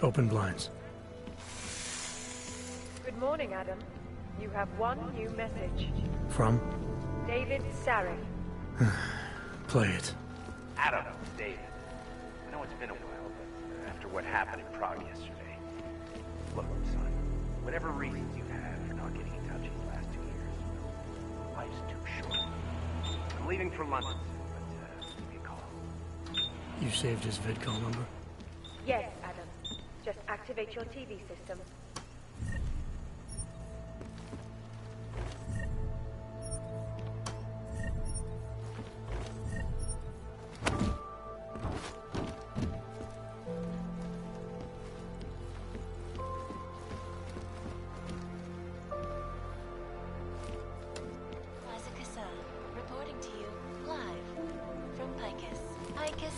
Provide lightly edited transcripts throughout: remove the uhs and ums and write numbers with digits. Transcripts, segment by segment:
Open blinds. Good morning, Adam. You have one new message. From? David Sarek. Play it. Adam, it's David. I know it's been a while, but after what happened in Prague yesterday... Look, son, whatever reasons you had for not getting in touch in the last 2 years, life's too short. I'm leaving for London, but give me a call. You saved his vidcall number? Yes, Adam. Just activate your TV system. Reporting to you live from Picus. Picus.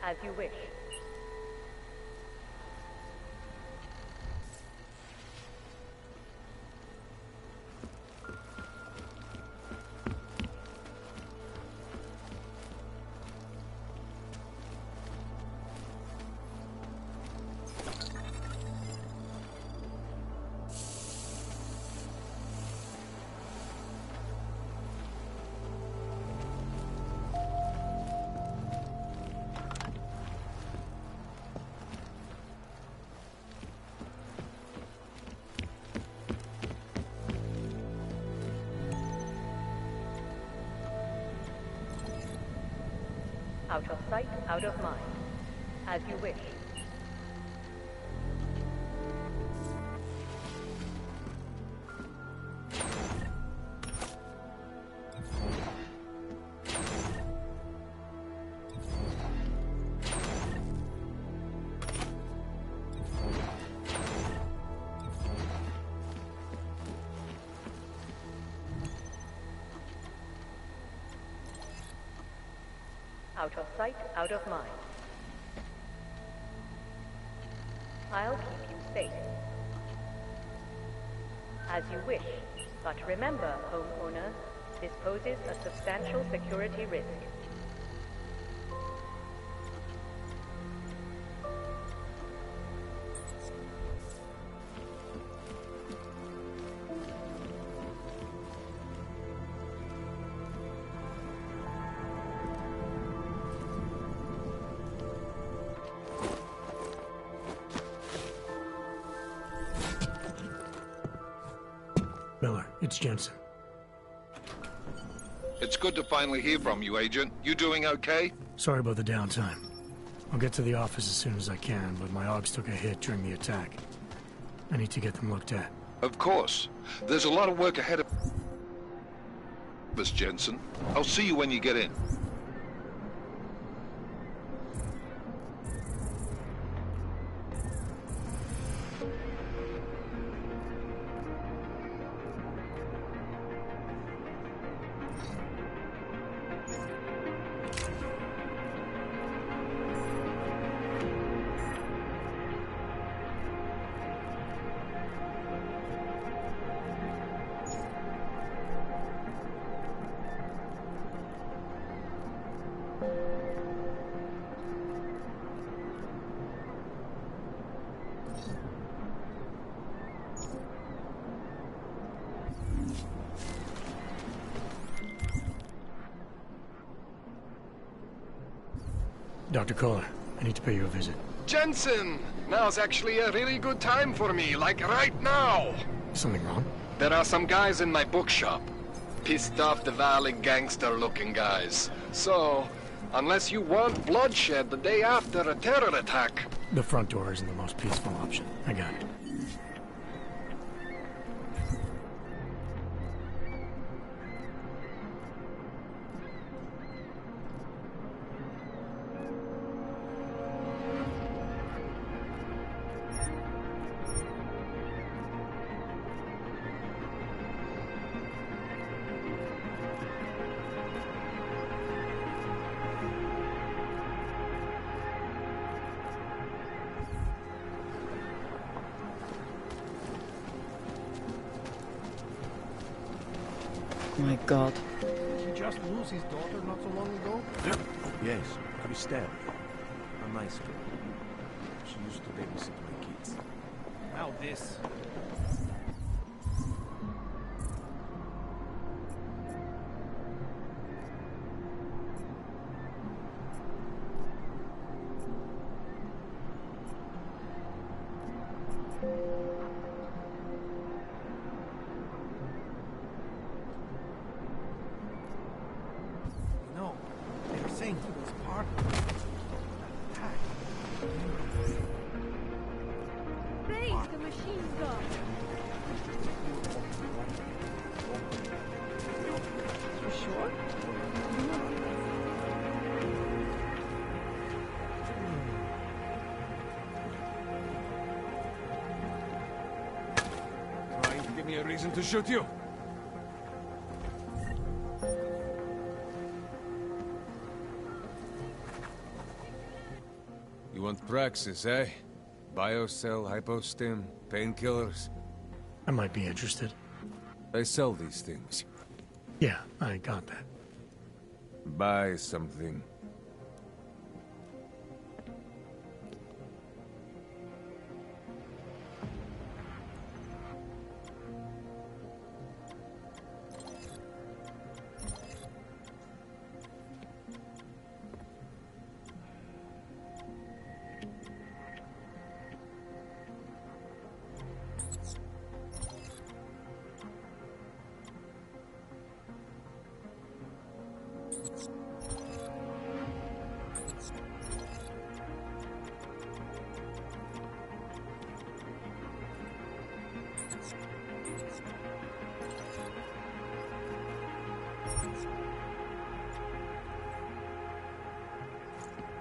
As you wish. Out of sight, out of mind. As you wish. Out of sight, out of mind. I'll keep you safe. As you wish, but remember, homeowner, this poses a substantial security risk. Miller, it's Jensen. It's good to finally hear from you, Agent. You doing okay? Sorry about the downtime. I'll get to the office as soon as I can, but my Augs took a hit during the attack. I need to get them looked at. Of course. There's a lot of work ahead of us, Jensen. I'll see you when you get in. Dr. Kohler, I need to pay you a visit. Jensen! Now's actually a really good time for me, like right now! Something wrong? There are some guys in my bookshop. Pissed off the Valley gangster-looking guys. So, unless you want bloodshed the day after a terror attack... The front door isn't the most peaceful option. I got it. My god. Did he just lose his daughter not so long ago? Yes, Christelle. A nice girl. She used to babysit my kids. Now this. No, they were saying he was part of that attack. Raise the machine gun! You sure? Trying to give me a reason to shoot you? You want praxis, eh? Biocell, hypostim, painkillers? I might be interested. I sell these things. Yeah, I got that. Buy something.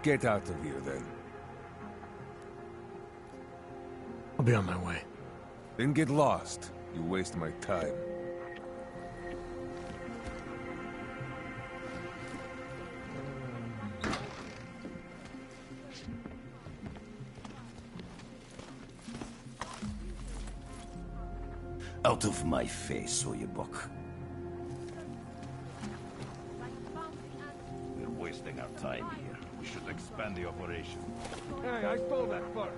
Get out of here, then. I'll be on my way. Then get lost. You waste my time. Out of my face, Oyebok. We're wasting our time here. We should expand the operation. Hey, I stole that first.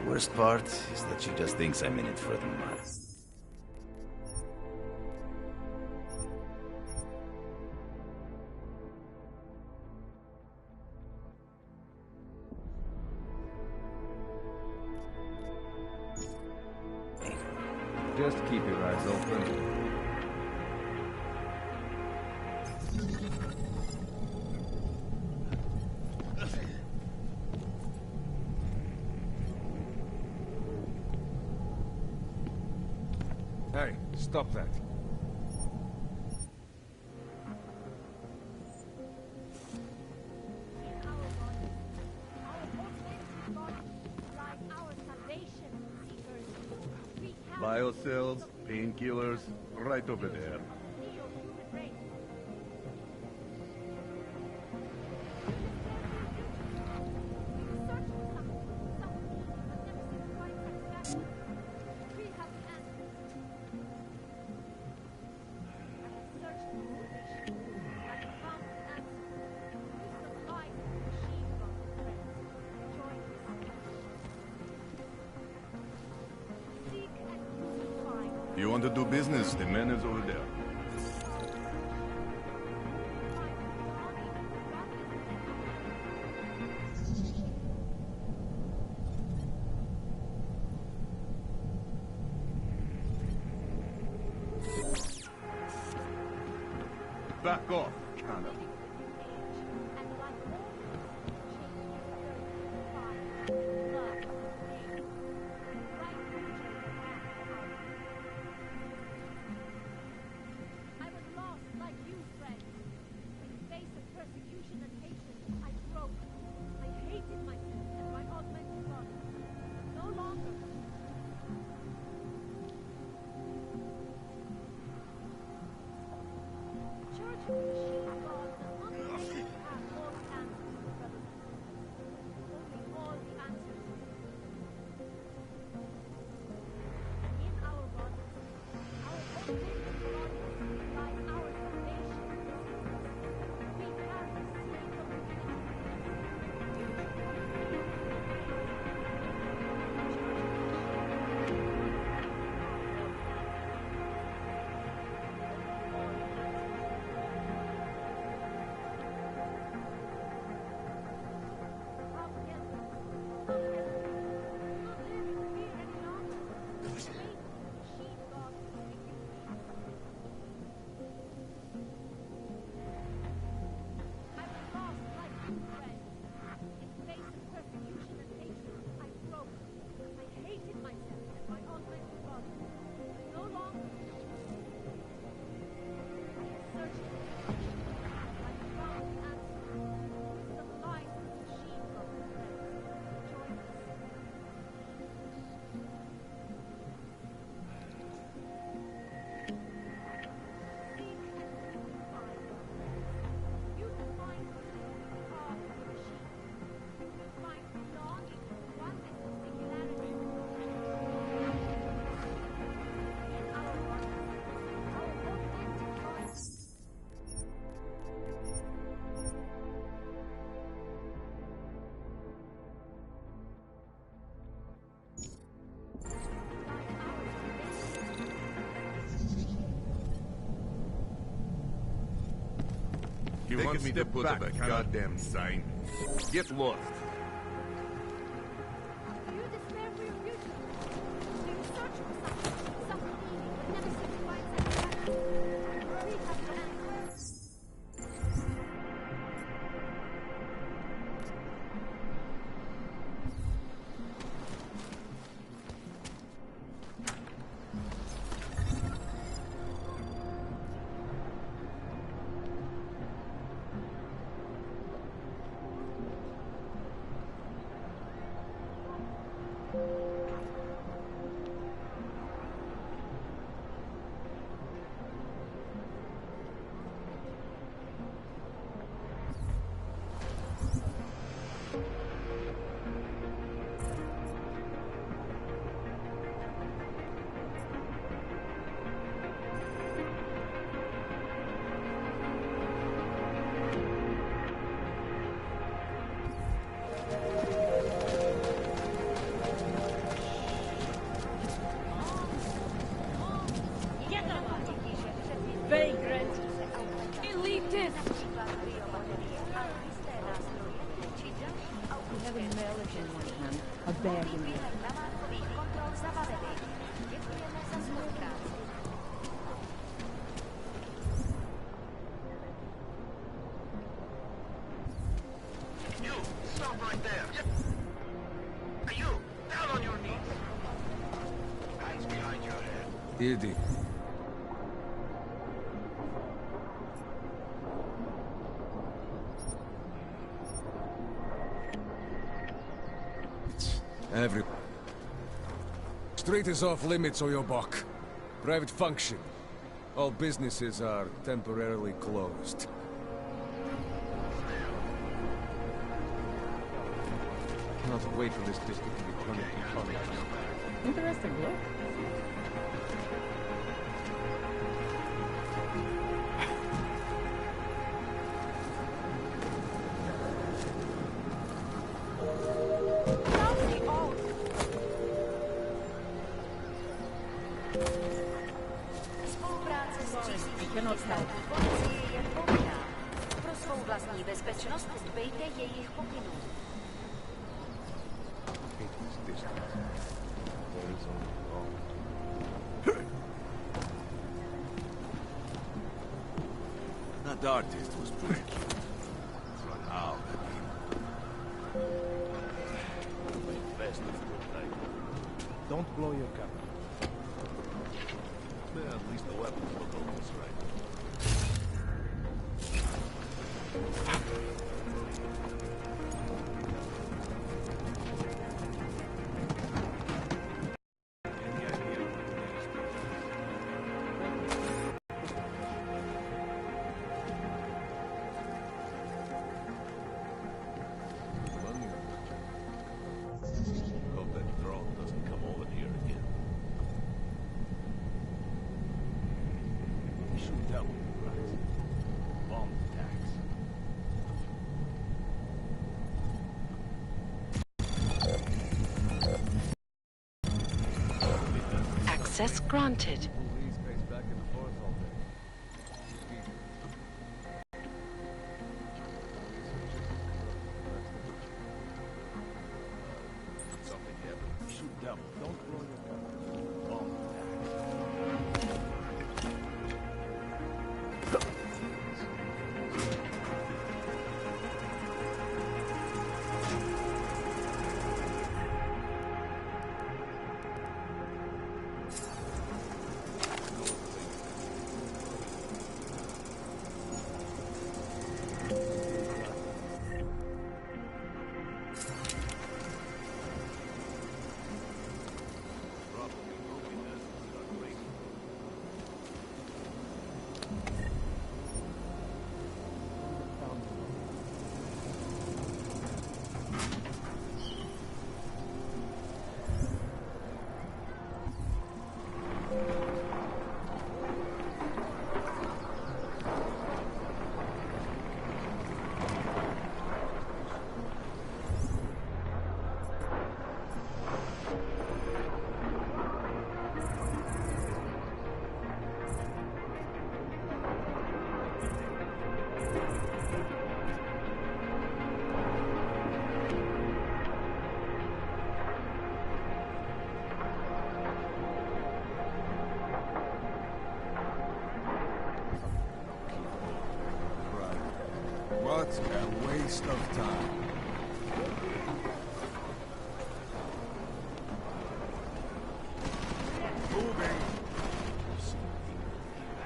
Worst part is that she just thinks I'm in it for the money. Just keep your eyes open. Hey, stop that. Biocells, painkillers, right over there. You want to do business? The man is over there. Back off, Connor. He wants me to put up a goddamn sign. Get lost. Do you despair for your future? Do you search for something meaning, but never seem to find satisfaction? Please have the answer. Vagrant! Elitist! We have a melody in one hand, a bag in the other. You, stop right there. You, down on your knees. Hands behind your head. Idiot. Every street is off limits, Oyobok. Private function. All businesses are temporarily closed. Cannot wait for this district to be turned into communism. Interesting look. Spolupráce s policie je povinná. Pro svou vlastní bezpečnost dbejte jejich pokynů. That artist was pretty cute. Run out at him. Best of good night. Don't blow your cover. Well, at least the weapons look almost right. Hope that drone doesn't come over here again. We should double the price. Bomb attacks. Access granted. Something happened. We should double. Don't blow your cover. Bomb attacks. That's a waste of time. Moving.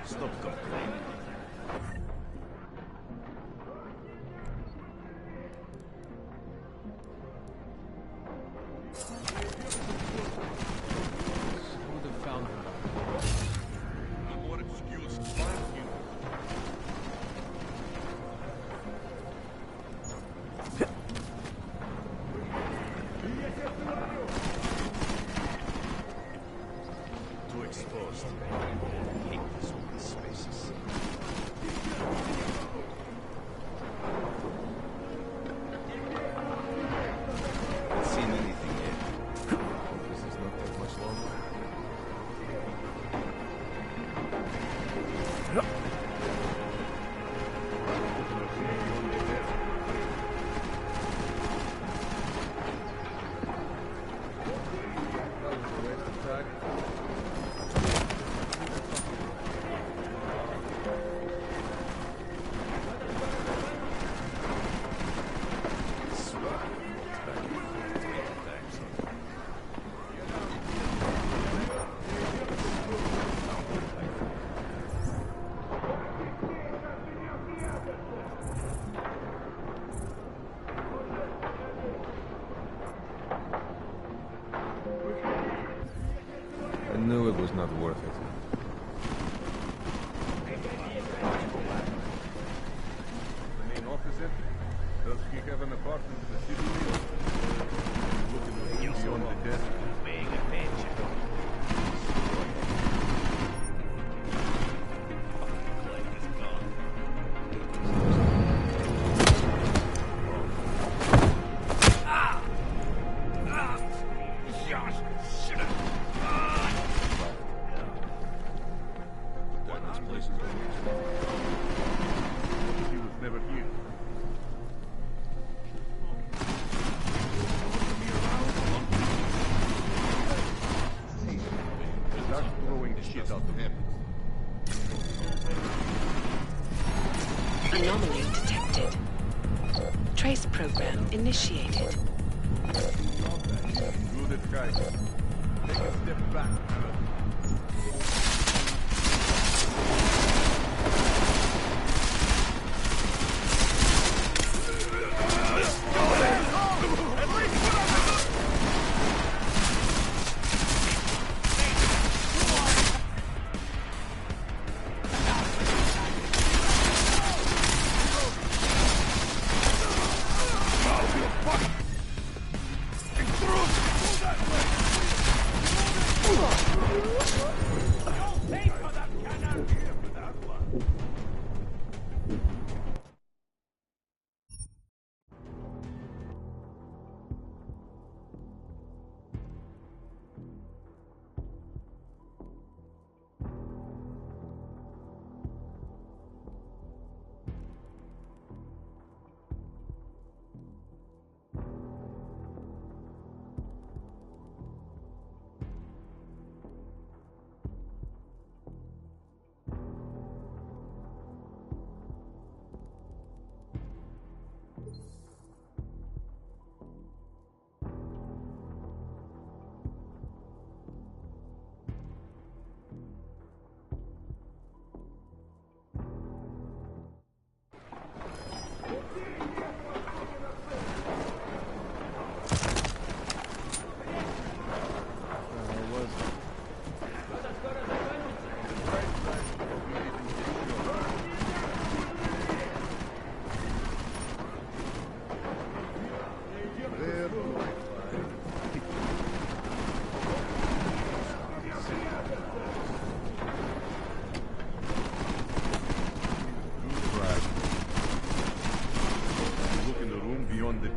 Stop complaining. Would have found her. No more excuse. Find you. Too exposed. I hate this open spaces. Haven't seen anything yet. This does not take much longer. I knew it was not worth it. The main office empty. Does he have an apartment in the city? Looking beyond the desk. Paying attention. Click is gone. This place is he was never here. Start throwing shit out of him. Anomaly detected. Trace program initiated. Included guys. Take a step back.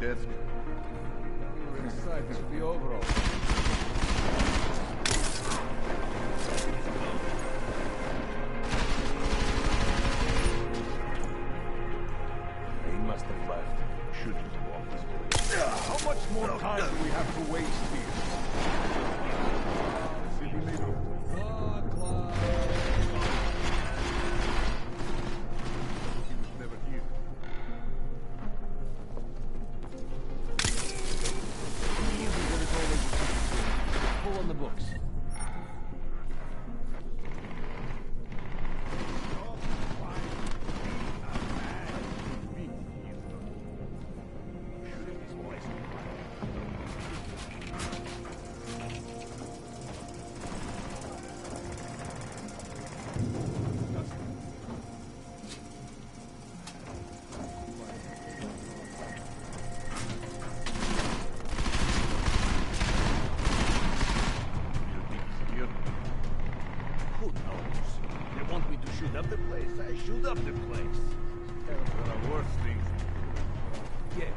desk. We're excited to be overall. He must have left. Shouldn't have walked this way. How much more time do we have to waste here? City leader. He was never here. on the books. Shoot up the place. I shoot up the place. There are worse things. Yes.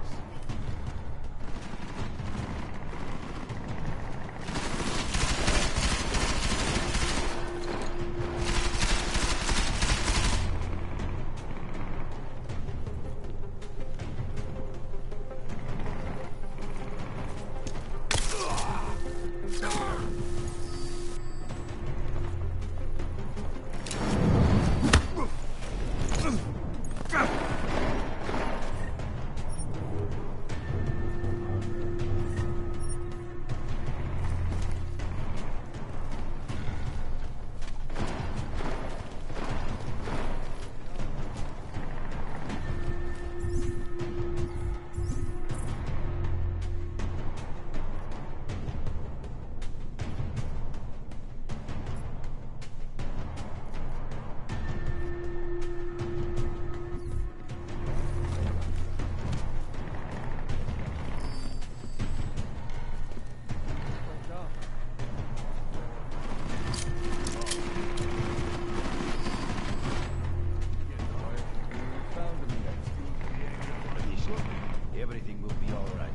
Everything will be all right.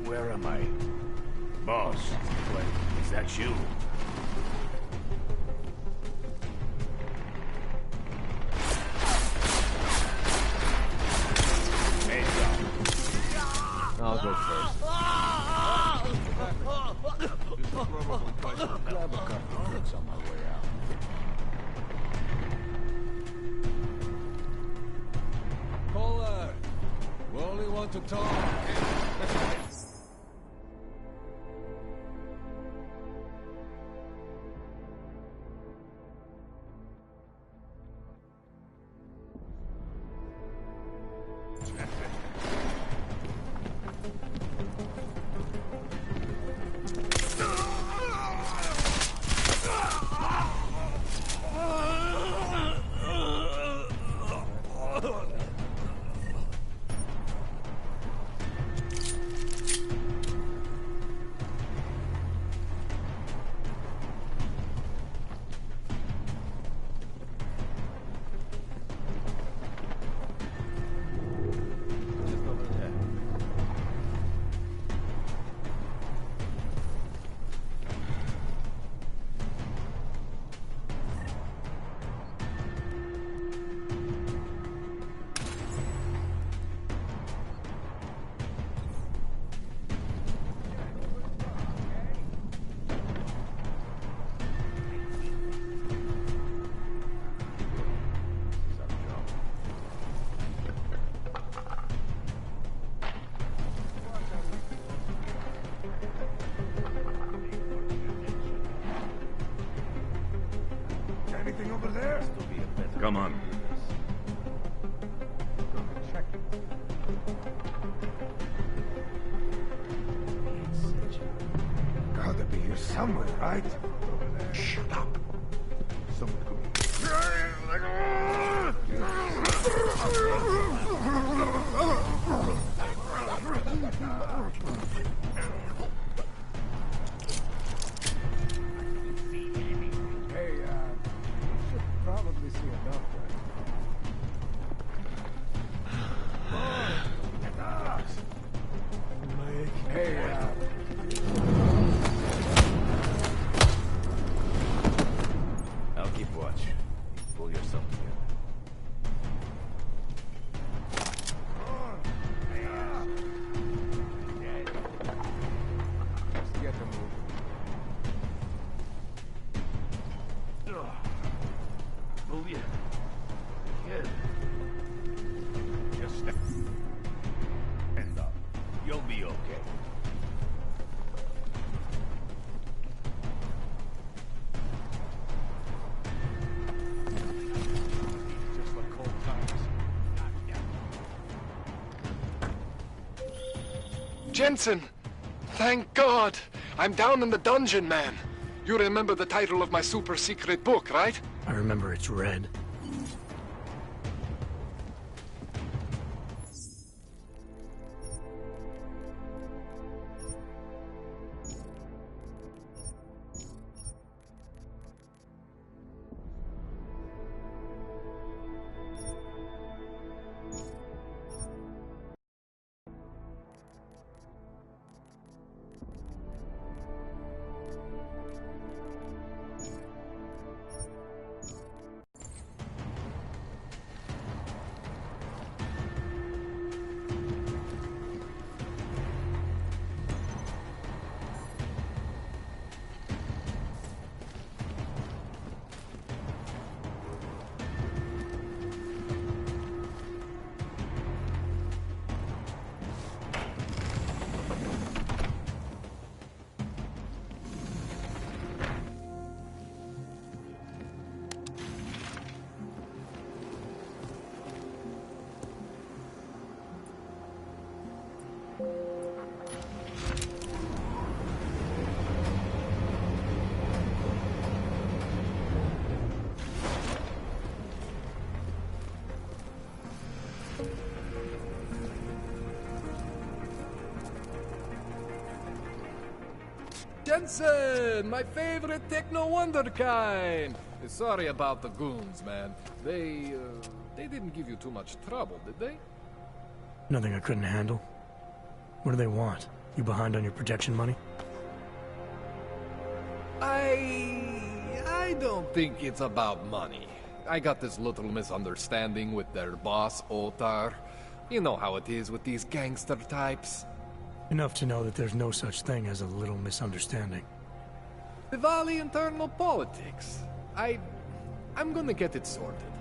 Where am I? Boss, what? Is that you? I'll go first. Grab a couple of minutes on my way out. Caller! We only want to talk. Anything over there? Come on. Check. Gotta be here somewhere, right? Shut up. Someone could Hey, you should probably see a doctor. Hey, I'll keep watch. Pull yourself together. Let's get them moving. Jensen! Thank God! I'm down in the dungeon, man. You remember the title of my super secret book, right? I remember it's red. Jensen, my favorite techno wonderkind. Sorry about the goons, man. They didn't give you too much trouble, did they? Nothing I couldn't handle. What do they want? You behind on your protection money? I don't think it's about money. I got this little misunderstanding with their boss, Otar. You know how it is with these gangster types. Enough to know that there's no such thing as a little misunderstanding. Diwali internal politics. I'm gonna get it sorted.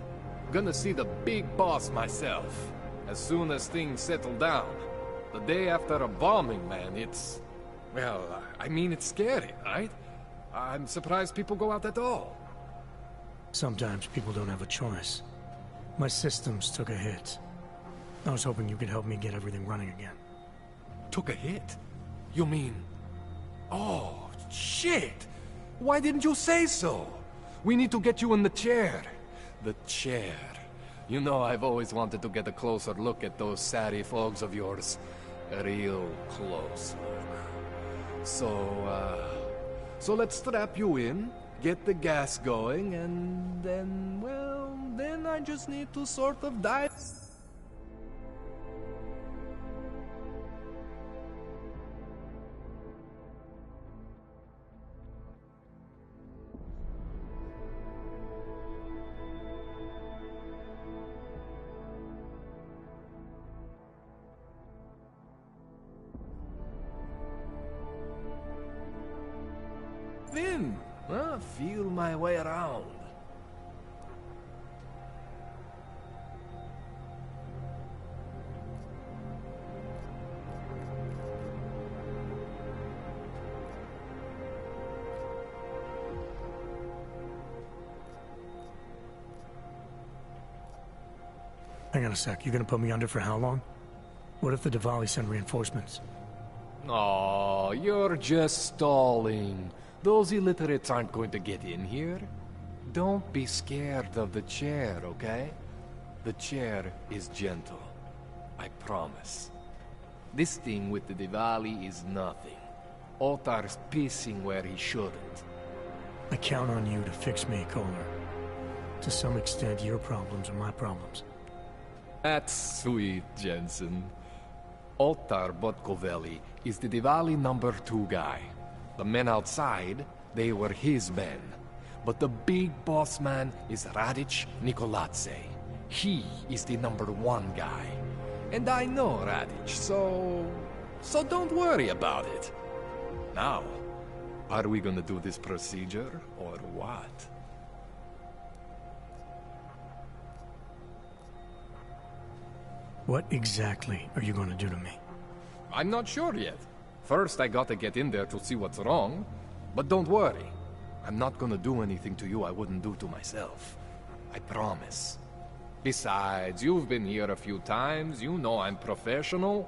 Gonna see the big boss myself. As soon as things settle down. The day after a bombing, man, it's... Well, I mean, it's scary, right? I'm surprised people go out at all. Sometimes people don't have a choice. My systems took a hit. I was hoping you could help me get everything running again. Took a hit? You mean... Oh, shit! Why didn't you say so? We need to get you in the chair. The chair. You know I've always wanted to get a closer look at those Sari folks of yours. A real close look. So let's strap you in, get the gas going, and then, well, then I just need to sort of dive... in. Feel my way around. Hang on a sec, you gonna put me under for how long? What if the Diwali send reinforcements? Oh, you're just stalling. Those illiterates aren't going to get in here. Don't be scared of the chair, okay? The chair is gentle. I promise. This thing with the Diwali is nothing. Otar's pissing where he shouldn't. I count on you to fix me, Kohler. To some extent, your problems are my problems. That's sweet, Jensen. Otar Botkovelli is the Diwali #2 guy. The men outside, they were his men. But the big boss man is Radic Nikoladze. He is the #1 guy. And I know Radic, so don't worry about it. Now, are we gonna do this procedure, or what? What exactly are you gonna do to me? I'm not sure yet. First, I gotta get in there to see what's wrong. But don't worry. I'm not gonna do anything to you I wouldn't do to myself. I promise. Besides, you've been here a few times. You know I'm professional.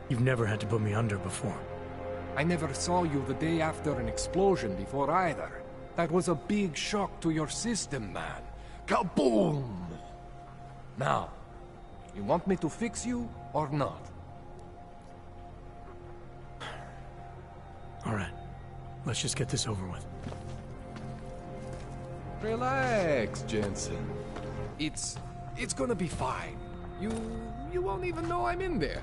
You've never had to put me under before. I never saw you the day after an explosion before either. That was a big shock to your system, man. Kaboom! Now, you want me to fix you or not? All right. Let's just get this over with. Relax, Jensen. It's gonna be fine. You won't even know I'm in there.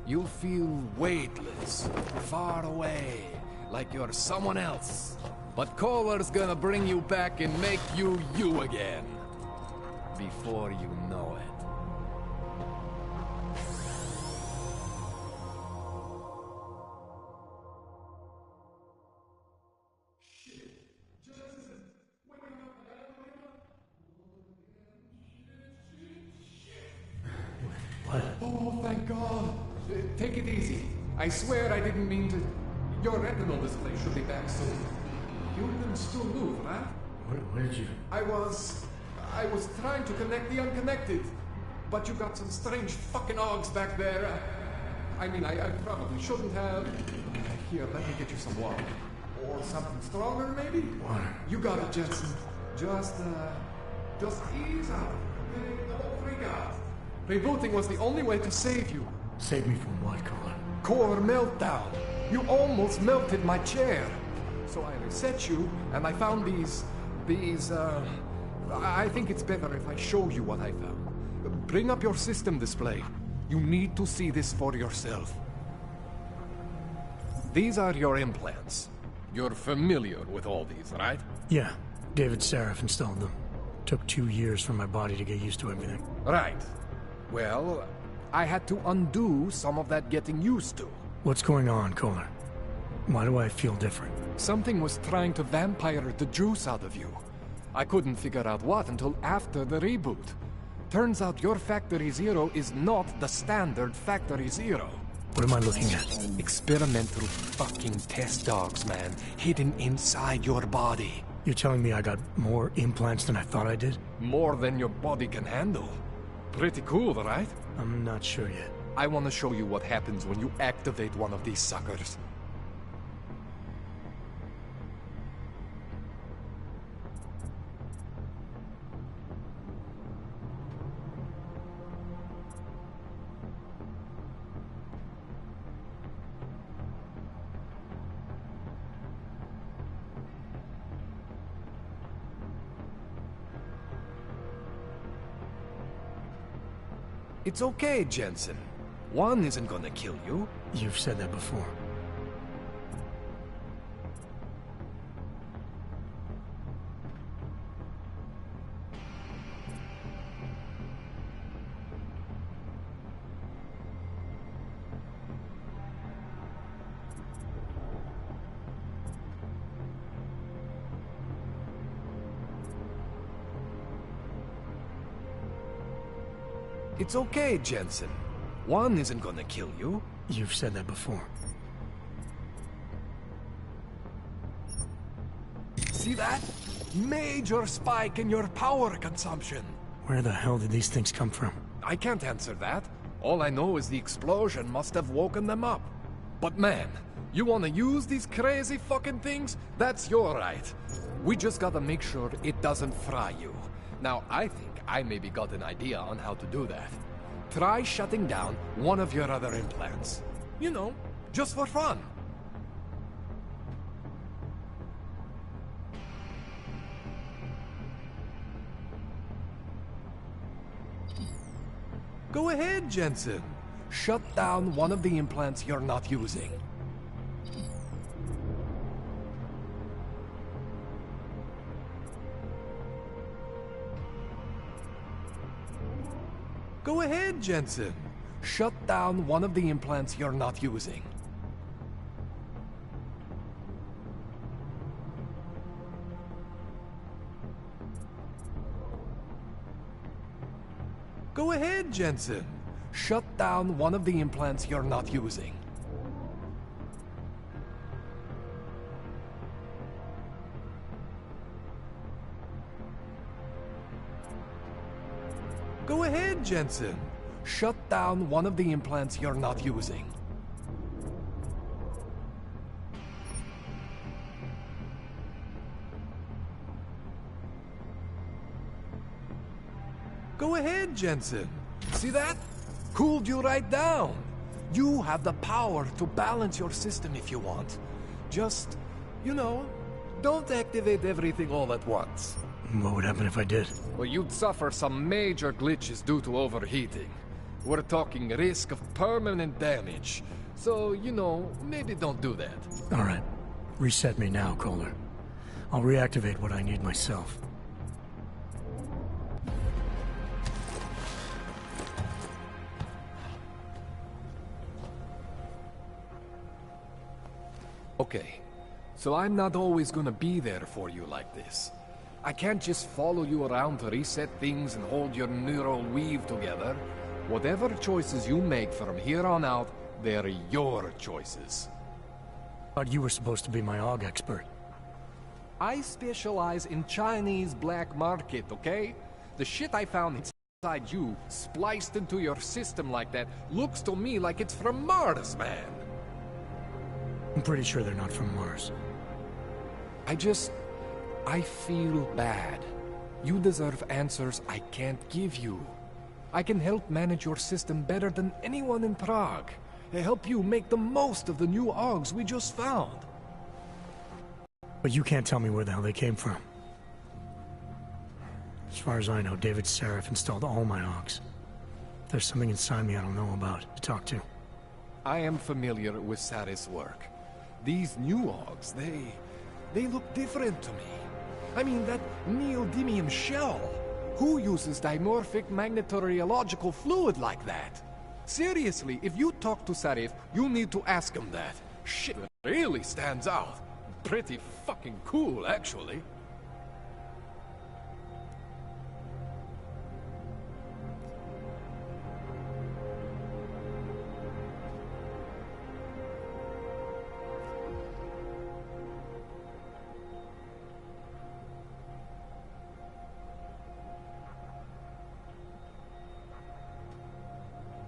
You'll feel weightless, far away, like you're someone else. But Kohler's gonna bring you back and make you you again. Before you know it. What? Oh, thank God. Take it easy. I swear I didn't mean to... Your retinal display should be back soon. You can still move, right? Where did you... I was trying to connect the unconnected. But you got some strange fucking ogs back there. I mean, I probably shouldn't have... Here, let me get you some water. Or something stronger, maybe? Water. You got it, Jensen. Just ease out. Okay? Don't freak out. Rebooting was the only way to save you. Save me from what, Kohler? Core meltdown. You almost melted my chair. So I reset you, and I found these... I think it's better if I show you what I found. Bring up your system display. You need to see this for yourself. These are your implants. You're familiar with all these, right? Yeah. David Sarif installed them. Took 2 years for my body to get used to everything. Right. Well, I had to undo some of that getting used to. What's going on, Kohler? Why do I feel different? Something was trying to vampire the juice out of you. I couldn't figure out what until after the reboot. Turns out your Factory Zero is not the standard Factory Zero. What am I looking at? Experimental fucking test dogs, man. Hidden inside your body. You're telling me I got more implants than I thought I did? More than your body can handle. Pretty cool, right? I'm not sure yet. I want to show you what happens when you activate one of these suckers. It's okay, Jensen. One isn't gonna kill you. You've said that before. It's okay, Jensen. One isn't gonna kill you. You've said that before. See that? Major spike in your power consumption. Where the hell did these things come from? I can't answer that. All I know is the explosion must have woken them up. But man, you wanna use these crazy fucking things? That's your right. We just gotta make sure it doesn't fry you. Now, I think I maybe got an idea on how to do that. Try shutting down one of your other implants. You know, just for fun. Go ahead, Jensen. Shut down one of the implants you're not using. Go ahead, Jensen. Shut down one of the implants you're not using. Go ahead, Jensen. Shut down one of the implants you're not using. Go ahead, Jensen. Shut down one of the implants you're not using. Go ahead, Jensen. See that? Cooled you right down. You have the power to balance your system if you want. Just, you know, don't activate everything all at once. What would happen if I did? Well, you'd suffer some major glitches due to overheating. We're talking risk of permanent damage. So, you know, maybe don't do that. All right. Reset me now, Kohler. I'll reactivate what I need myself. Okay, so I'm not always gonna be there for you like this. I can't just follow you around to reset things and hold your neural weave together. Whatever choices you make from here on out, they're your choices. Thought you were supposed to be my AUG expert. I specialize in Chinese black market, okay? The shit I found inside you, spliced into your system like that, looks to me like it's from Mars, man. I'm pretty sure they're not from Mars. I feel bad. You deserve answers I can't give you. I can help manage your system better than anyone in Prague. Help you make the most of the new AUGs we just found. But you can't tell me where the hell they came from. As far as I know, David Seraph installed all my AUGs. There's something inside me I don't know about to talk to. I am familiar with Sarif's work. These new AUGs, they look different to me. I mean, that neodymium shell. Who uses dimorphic magnetorheological fluid like that? Seriously, if you talk to Sarif, you need to ask him that. Shit really stands out. Pretty fucking cool, actually.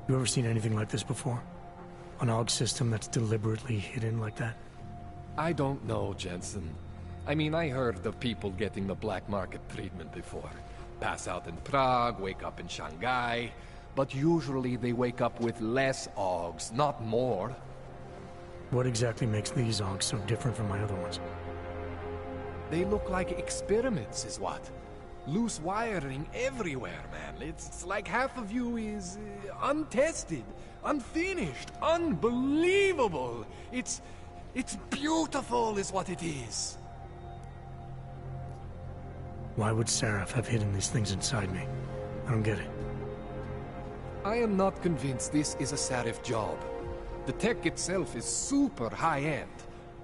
You ever seen anything like this before? An AUG system that's deliberately hidden like that? I don't know, Jensen. I mean, I heard of people getting the black market treatment before. Pass out in Prague, wake up in Shanghai. But usually they wake up with less AUGs, not more. What exactly makes these AUGs so different from my other ones? They look like experiments, is what. Loose wiring everywhere, man. It's like half of you is untested, unfinished, unbelievable. It's beautiful is what it is. Why would Seraph have hidden these things inside me? I don't get it. I am not convinced this is a Sarif job. The tech itself is super high-end,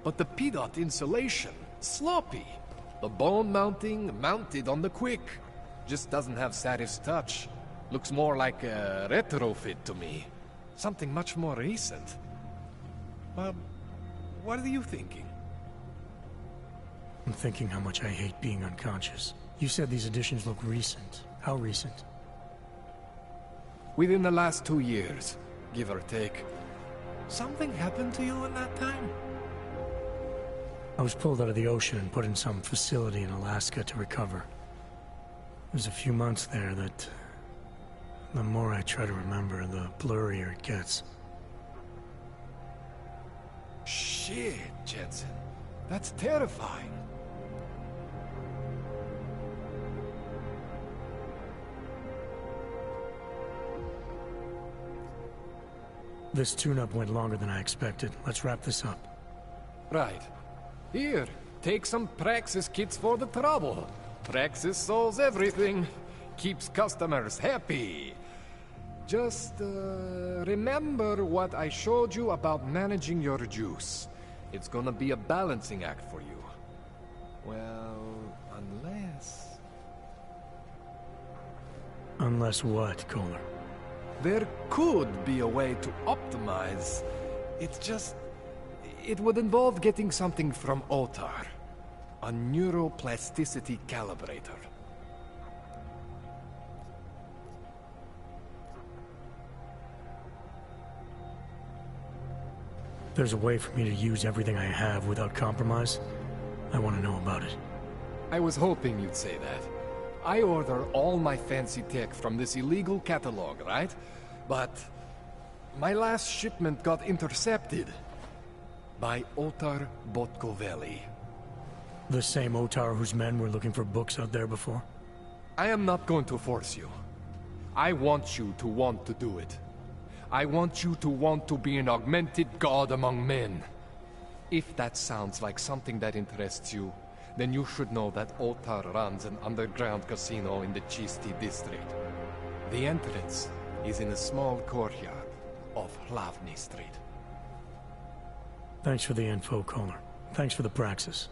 but the PDOT insulation, sloppy. The bone mounting, mounted on the quick. Just doesn't have Sarif's touch. Looks more like a retrofit to me. Something much more recent. What are you thinking? I'm thinking how much I hate being unconscious. You said these additions look recent. How recent? Within the last 2 years, give or take. Something happened to you in that time? I was pulled out of the ocean and put in some facility in Alaska to recover. It was a few months there that... the more I try to remember, the blurrier it gets. Shit, Jensen. That's terrifying. This tune-up went longer than I expected. Let's wrap this up. Right. Here, take some Praxis kits for the trouble. Praxis solves everything. Keeps customers happy. Just, remember what I showed you about managing your juice. It's gonna be a balancing act for you. Well, unless... Unless what, Kohler? There could be a way to optimize. It's just... it would involve getting something from Otar. A neuroplasticity calibrator. There's a way for me to use everything I have without compromise. I want to know about it. I was hoping you'd say that. I order all my fancy tech from this illegal catalog, right? But my last shipment got intercepted by Otar Botkoveli. The same Otar whose men were looking for books out there before? I am not going to force you. I want you to want to do it. I want you to want to be an augmented god among men. If that sounds like something that interests you, then you should know that Otar runs an underground casino in the Chisti district. The entrance is in a small courtyard off Hlavny Street. Thanks for the info, Kohler. Thanks for the praxis.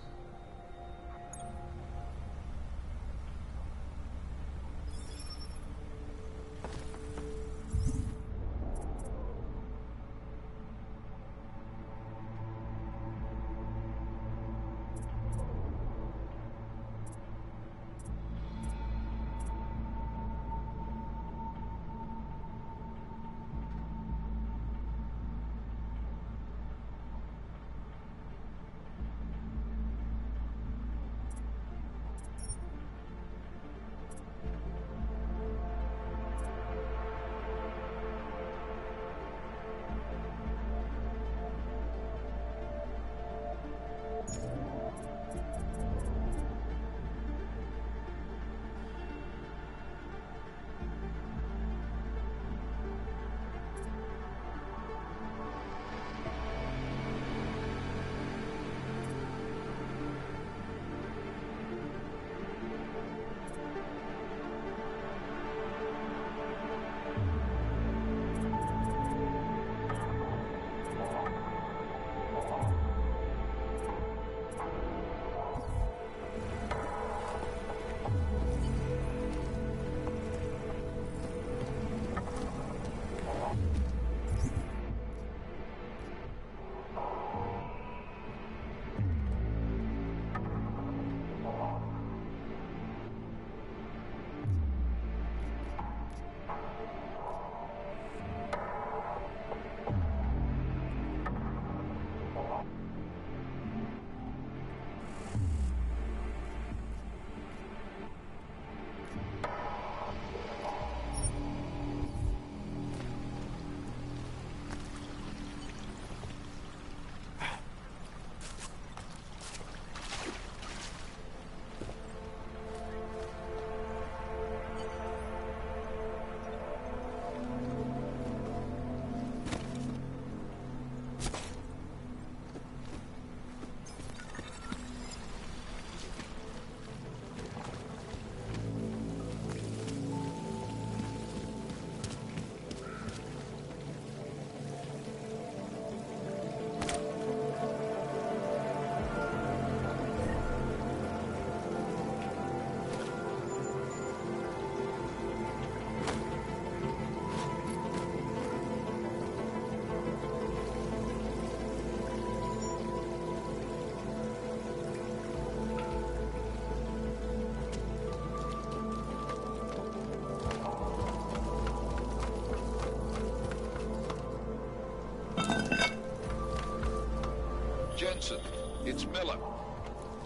Jensen, it's Miller.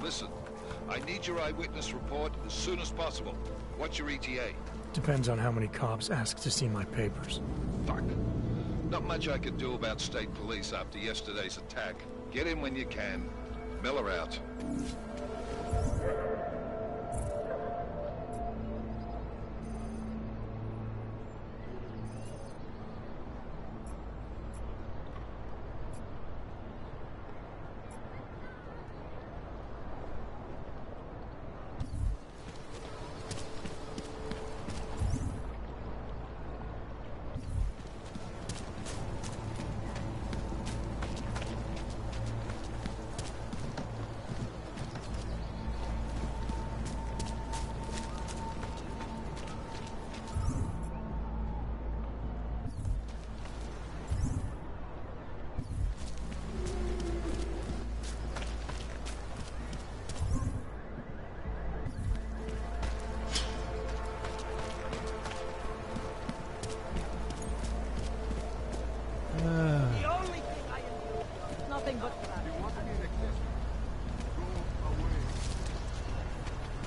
Listen, I need your eyewitness report as soon as possible. What's your ETA? Depends on how many cops ask to see my papers. Fuck. Not much I could do about state police after yesterday's attack. Get in when you can. Miller out.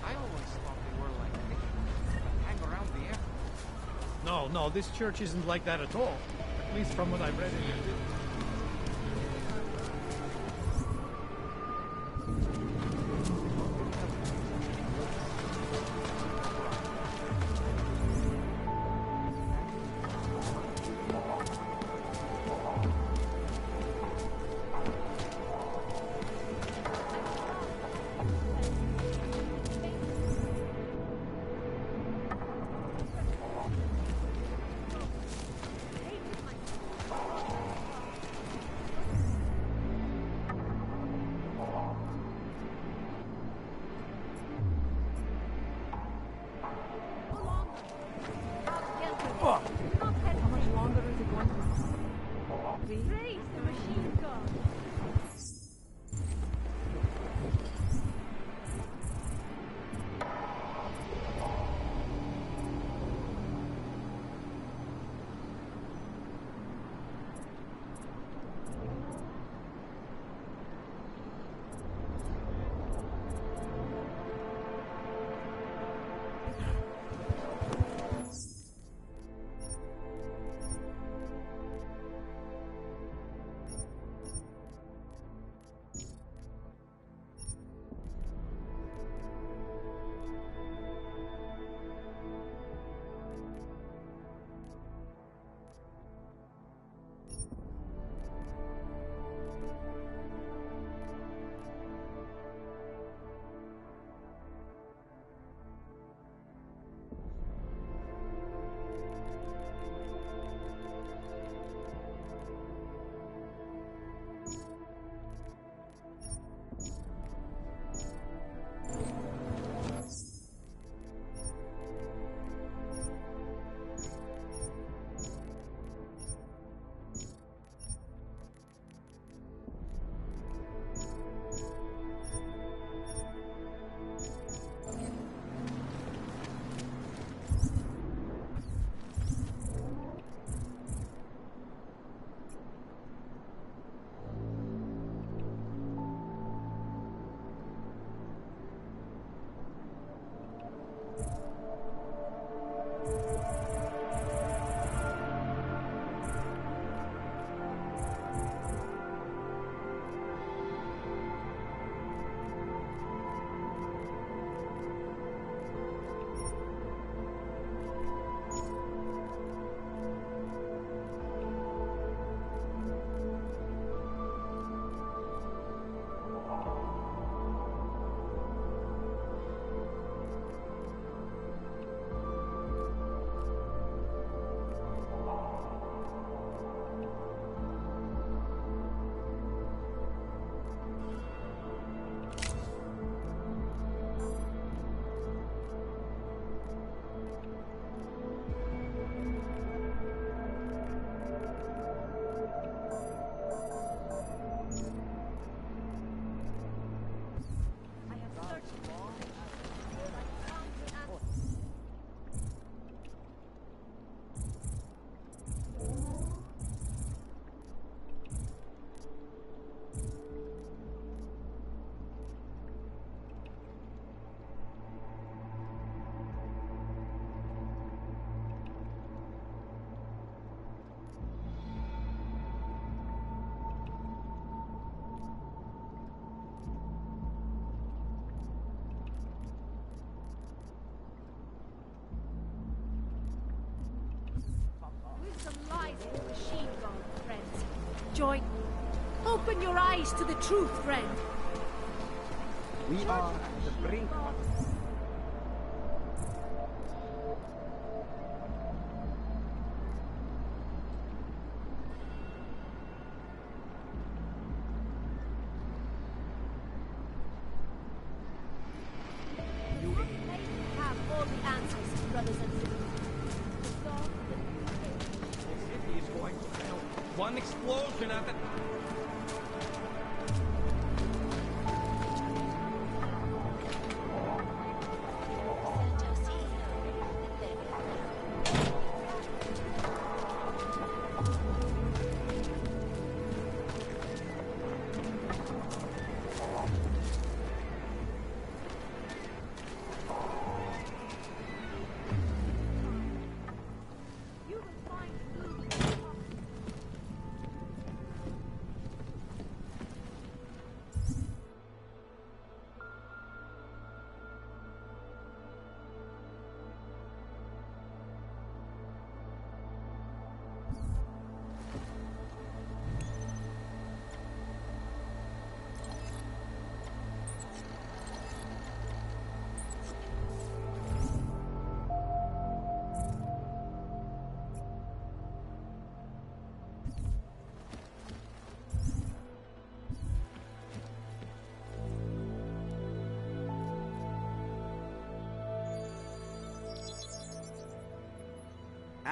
I always thought they were like no, this church isn't like that at all. At least from what I've read in your video. Join. Open your eyes to the truth, friend. We are at the brink. You have all the answers, brothers and sisters. The city is going to hell. One explosion after...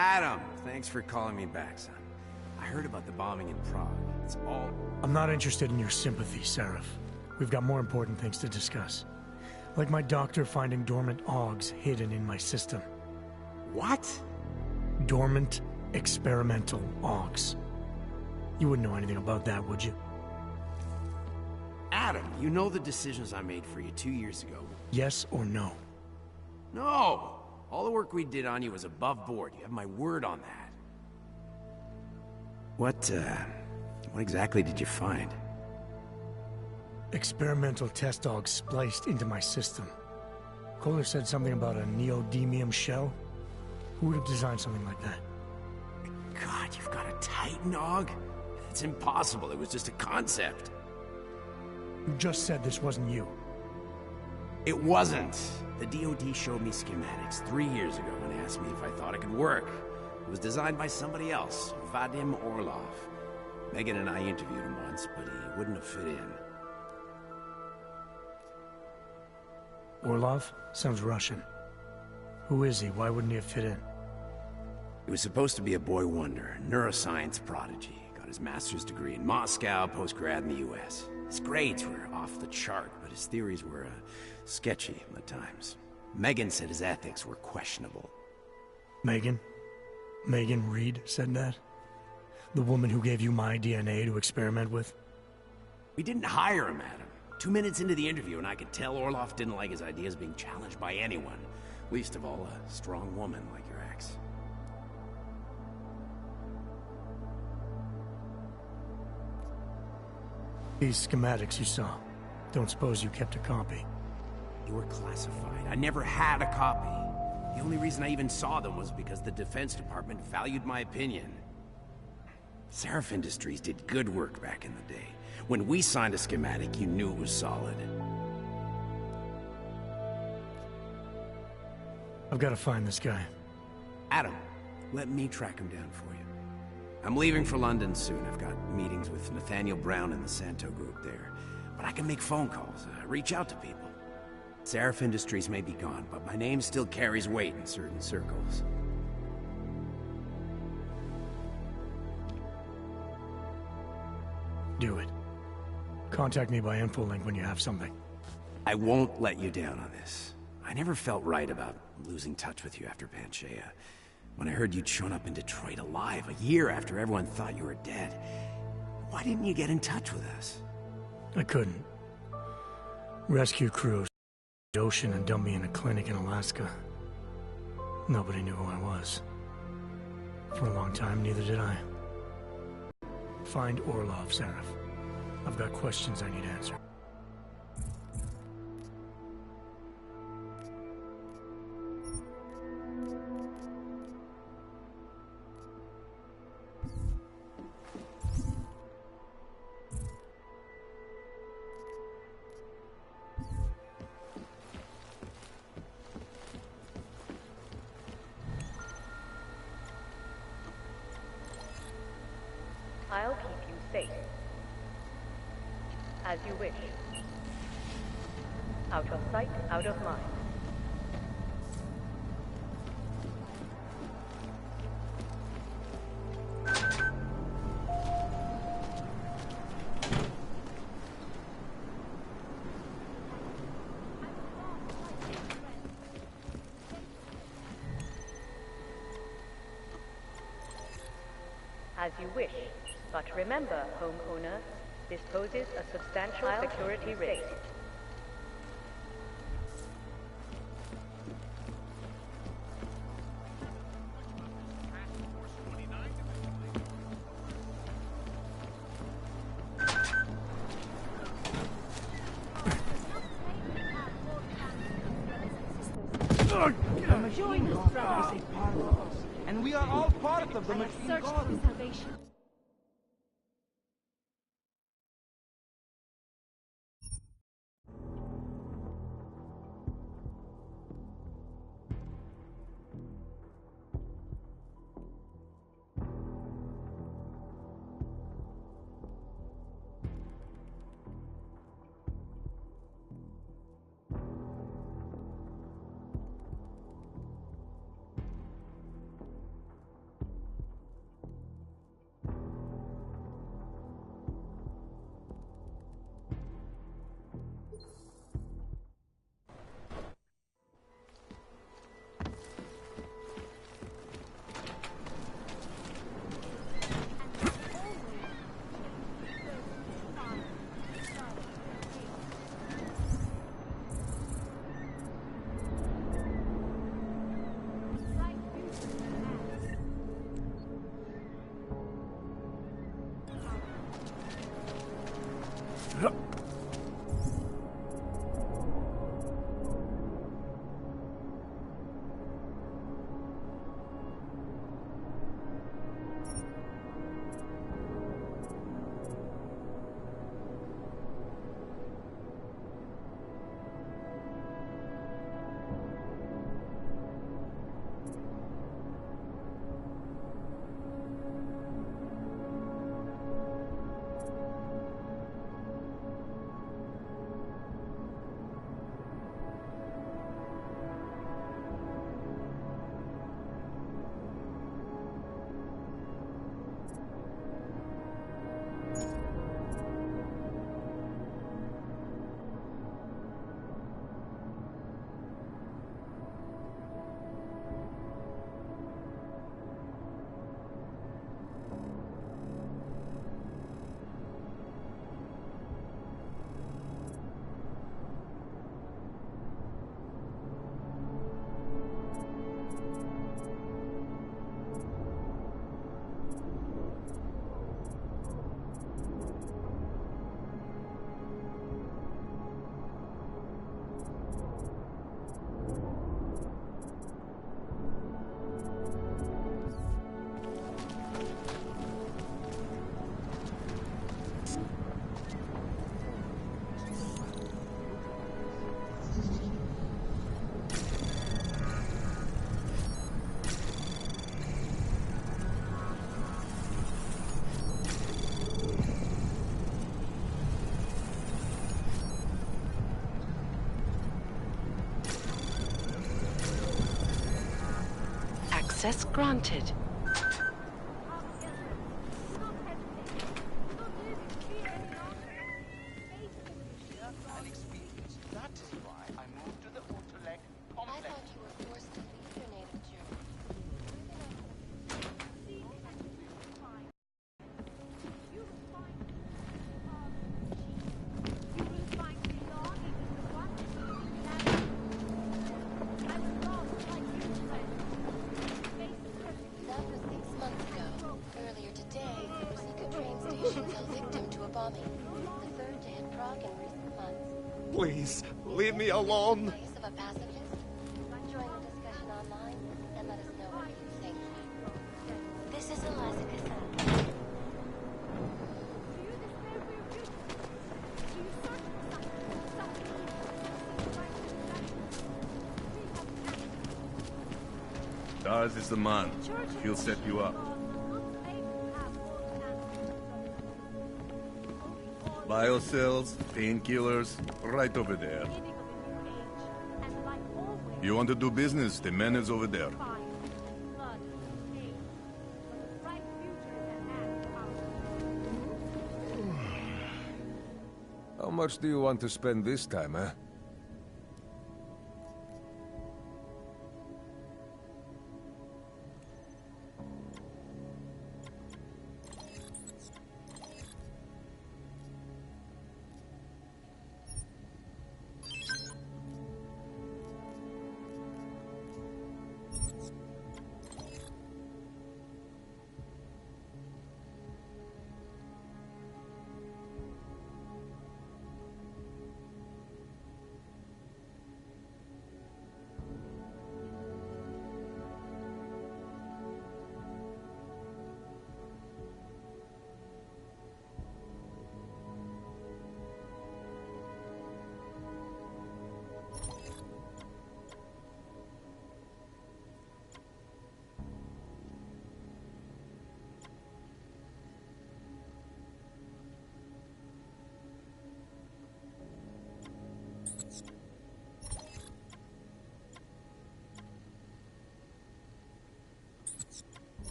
Adam, thanks for calling me back, son. I heard about the bombing in Prague. It's all... I'm not interested in your sympathy, Seraph. We've got more important things to discuss. Like my doctor finding dormant augs hidden in my system. What? Dormant experimental augs. You wouldn't know anything about that, would you? Adam, you know the decisions I made for you 2 years ago. Yes or no? No! All the work we did on you was above board. You have my word on that. What exactly did you find? Experimental test dogs spliced into my system. Kohler said something about a neodymium shell. Who would have designed something like that? God, you've got a Titan dog? It's impossible. It was just a concept. You just said this wasn't you. It wasn't. The DoD showed me schematics 3 years ago and asked me if I thought it could work. It was designed by somebody else, Vadim Orlov. Megan and I interviewed him once, but he wouldn't have fit in. Orlov? Sounds Russian. Who is he? Why wouldn't he have fit in? He was supposed to be a boy wonder, a neuroscience prodigy. Got his master's degree in Moscow, post-grad in the US. His grades were off the chart, but his theories were sketchy at times. Megan said his ethics were questionable. Megan? Megan Reed said that? The woman who gave you my DNA to experiment with? We didn't hire him, Adam. 2 minutes into the interview, and I could tell Orlov didn't like his ideas being challenged by anyone. Least of all, a strong woman like your ex. These schematics you saw. Don't suppose you kept a copy? They were classified. I never had a copy. The only reason I even saw them was because the Defense Department valued my opinion. Seraph Industries did good work back in the day. When we signed a schematic, you knew it was solid. I've got to find this guy. Adam, let me track him down for you. I'm leaving for London soon. I've got meetings with Nathaniel Brown and the Santo group there. But I can make phone calls, reach out to people. Seraph Industries may be gone, but my name still carries weight in certain circles. Do it. Contact me by infolink when you have something. I won't let you down on this. I never felt right about losing touch with you after Panchea. When I heard you'd shown up in Detroit alive a year after everyone thought you were dead. Why didn't you get in touch with us? I couldn't. Rescue crews, the ocean, and dumped me in a clinic in Alaska. Nobody knew who I was. For a long time, neither did I. Find Orlov, Seraph. I've got questions I need answered. I'll keep you safe. As you wish. Out of sight, out of mind. As you wish. But remember, homeowner, this poses a substantial security risk. The machine god is a part of us, and we are all part of the machine Search god. for salvation. Access granted. That is why I moved to the Autolec complex. I thought you were forced to leave your native Germany. That was 6 months ago. Earlier today, the Rosika train station fell victim to a bombing. The third day in Prague in recent months. Please, leave me alone. Case of a pacifist? Join the discussion online and let us know what you think. This is Eliza Cassell. Dars is the man. He'll set you up. Biocells, painkillers, right over there. You want to do business? The man is over there. How much do you want to spend this time, eh?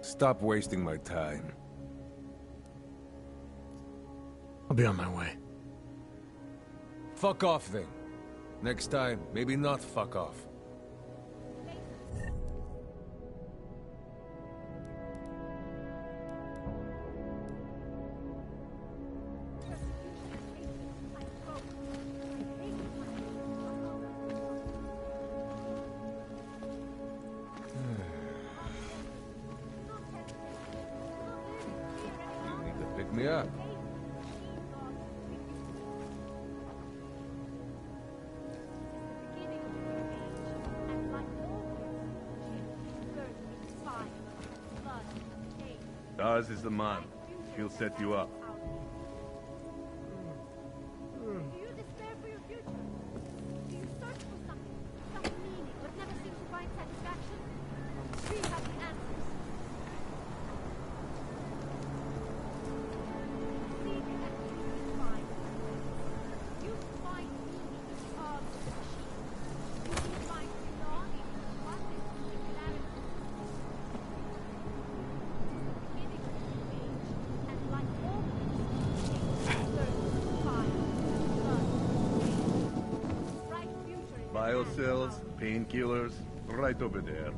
Stop wasting my time. I'll be on my way. Fuck off then. Next time, maybe not fuck off. Pick me up. Dars is the man. He'll set you up. Do you despair for your future? Do you search for something, some meaning, but never seem to find satisfaction? We have the answers. Seek and you will find. You find meaning in the odds of the machine. You find belonging in the oneness and the clarity. Beginning of the age, and like all things, Biocells, painkillers, right over there.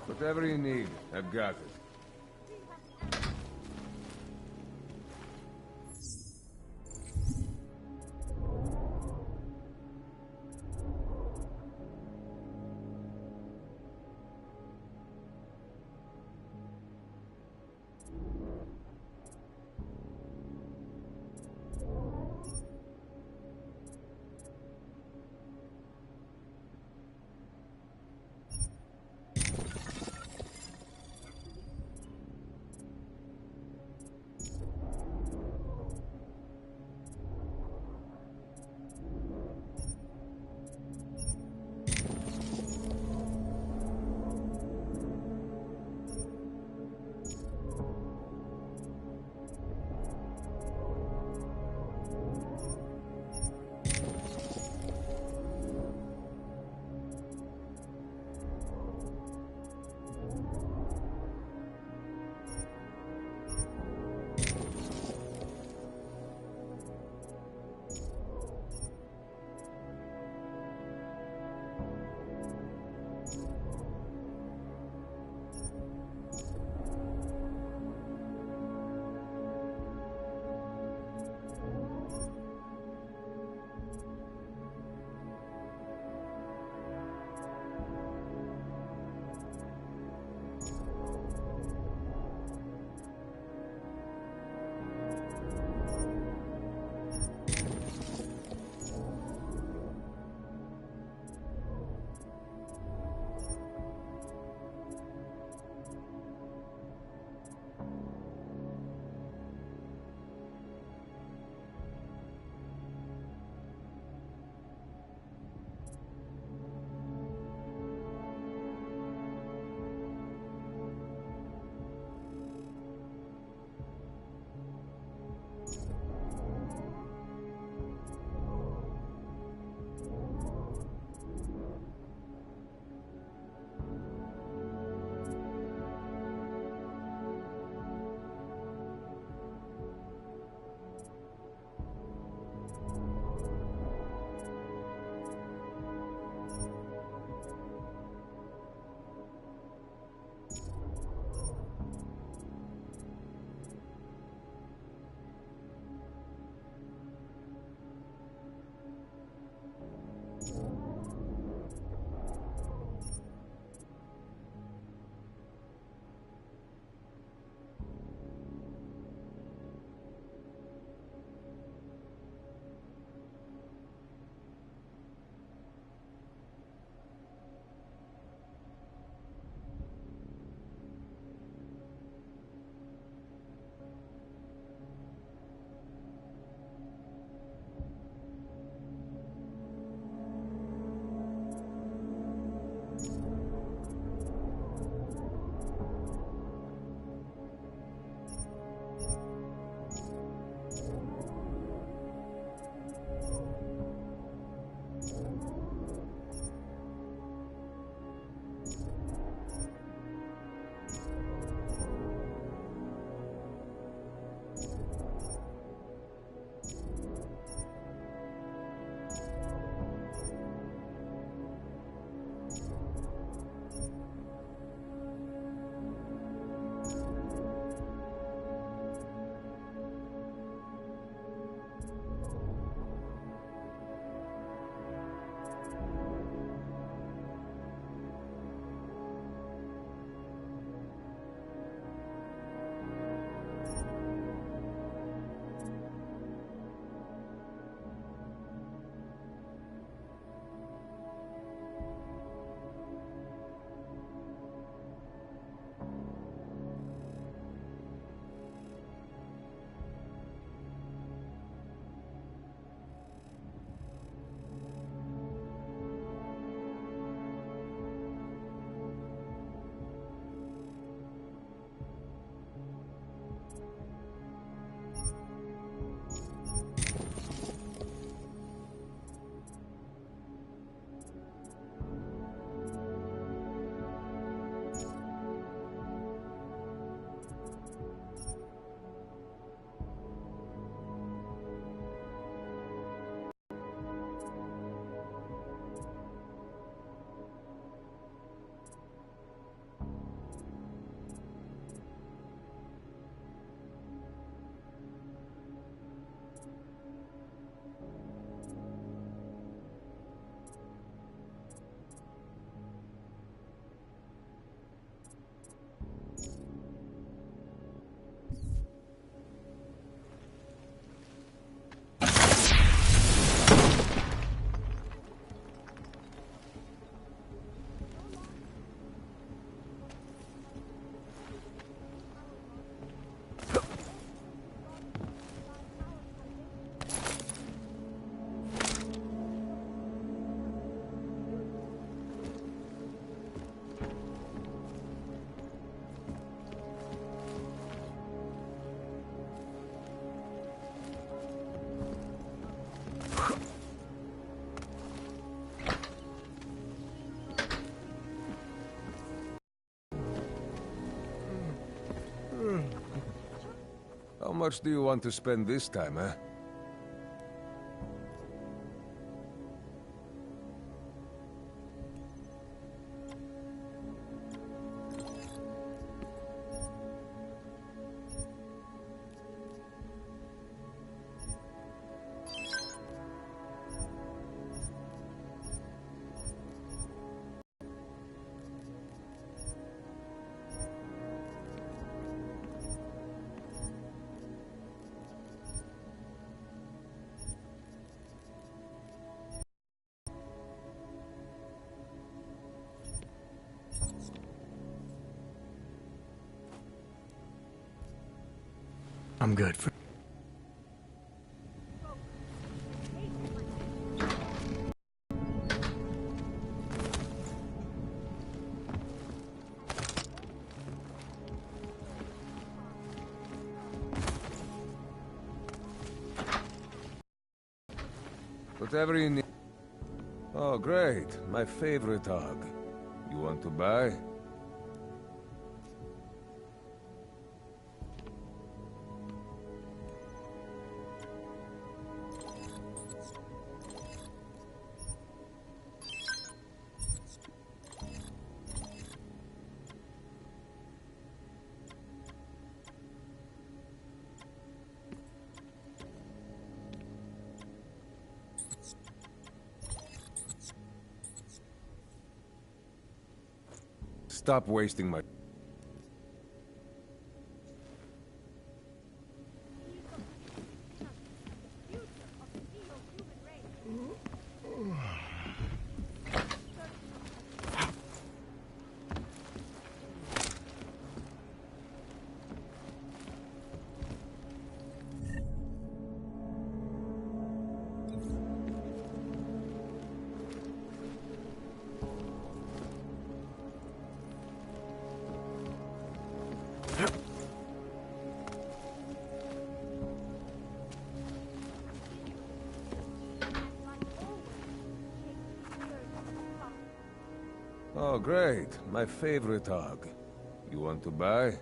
Whatever you need, I've got it. much do you want to spend this time, eh? I'm good for... Whatever you need. Oh, great. My favorite hog. You want to buy? Stop wasting my... Oh, great. My favorite hog. You want to buy?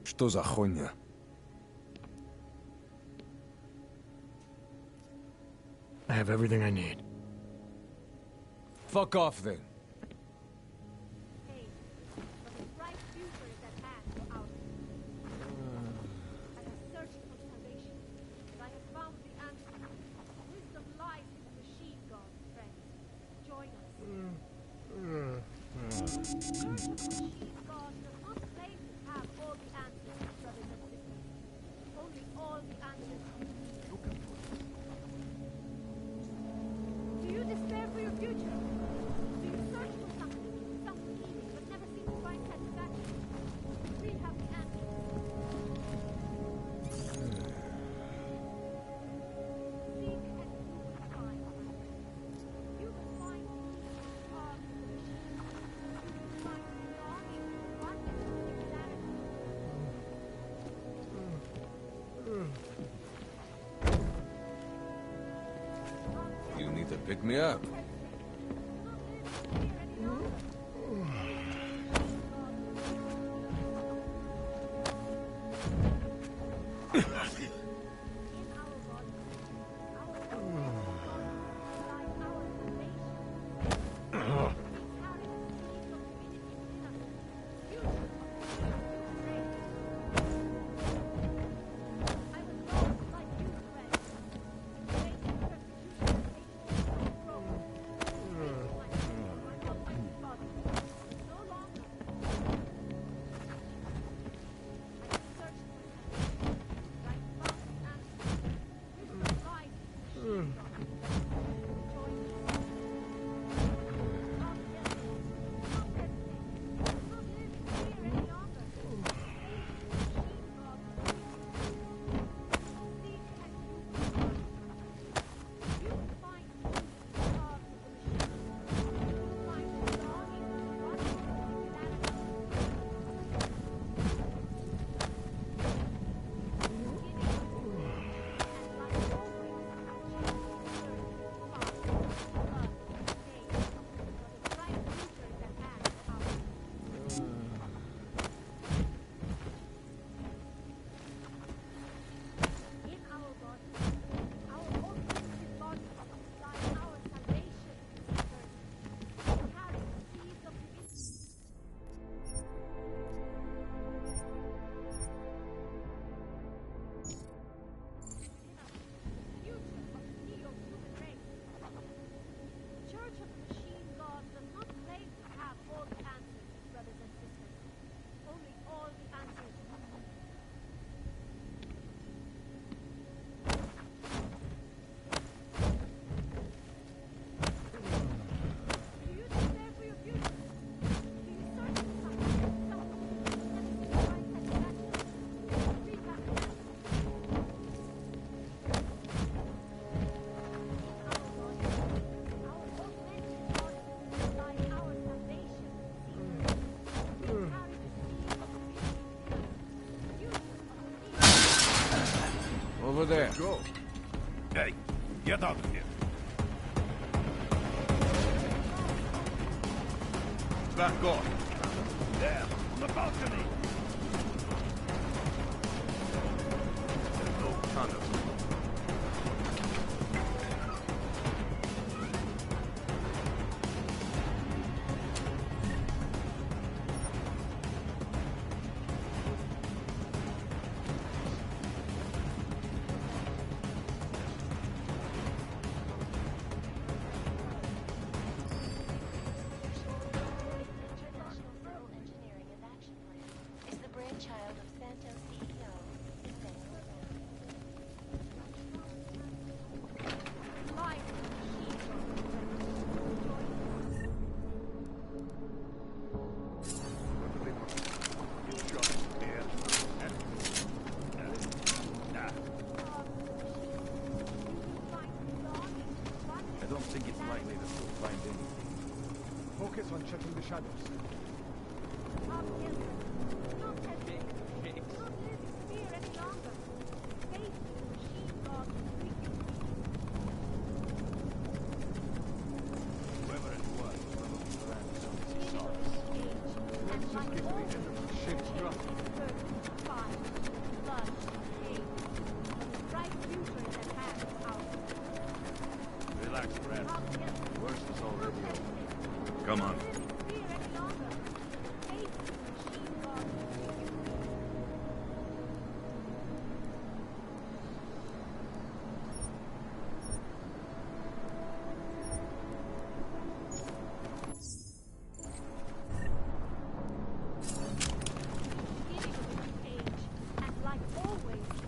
Что за хуйня? I have everything I need. Fuck off then. Hey, but a bright future is at hand for our I am searching for salvation, and I have found the answer. Wisdom lies in the machine god, friends. Join us. Church of the Machine God does not claim to have all the answers, brothers and sisters. Only all the answers you need. Do you despair for your future? Do you Pick me up. Over there. Go. Hey, get out of here. Back off. There, on the balcony. There's no tunnel. I don't think it's likely that we'll find anything. Focus on checking the shadows. Whoever it was probably planned something sauce. Let's just get to the end of the ship's drop. Relax, Brad. The worst is already over. Come on.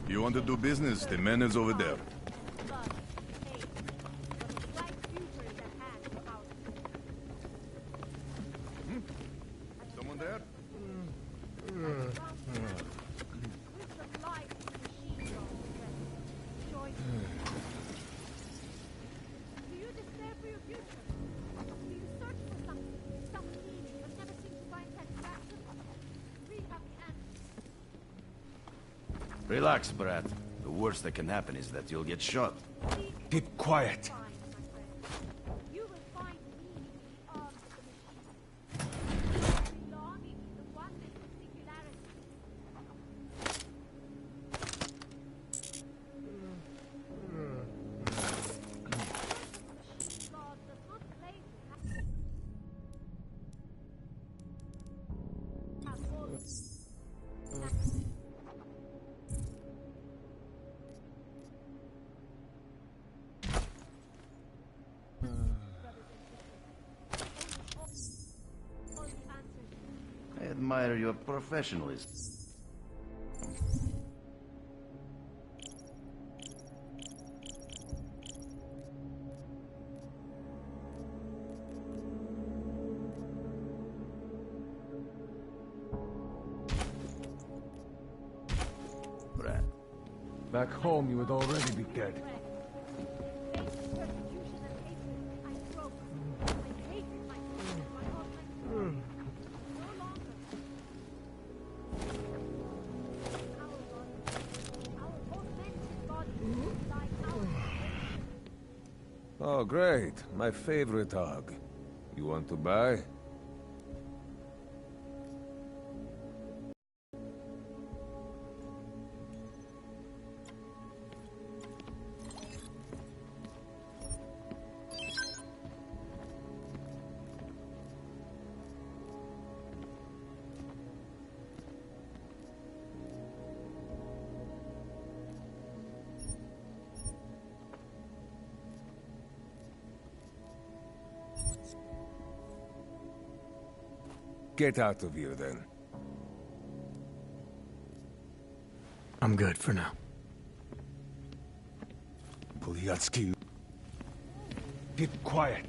You want to do business? The man is over there. Someone there? Relax, Brad. The worst that can happen is that you'll get shot. Keep quiet. admire your professionalism. Back home, you would already be dead. Oh, great. My favorite hog. You want to buy? Get out of here, then. I'm good for now. Polyatsky. Keep quiet.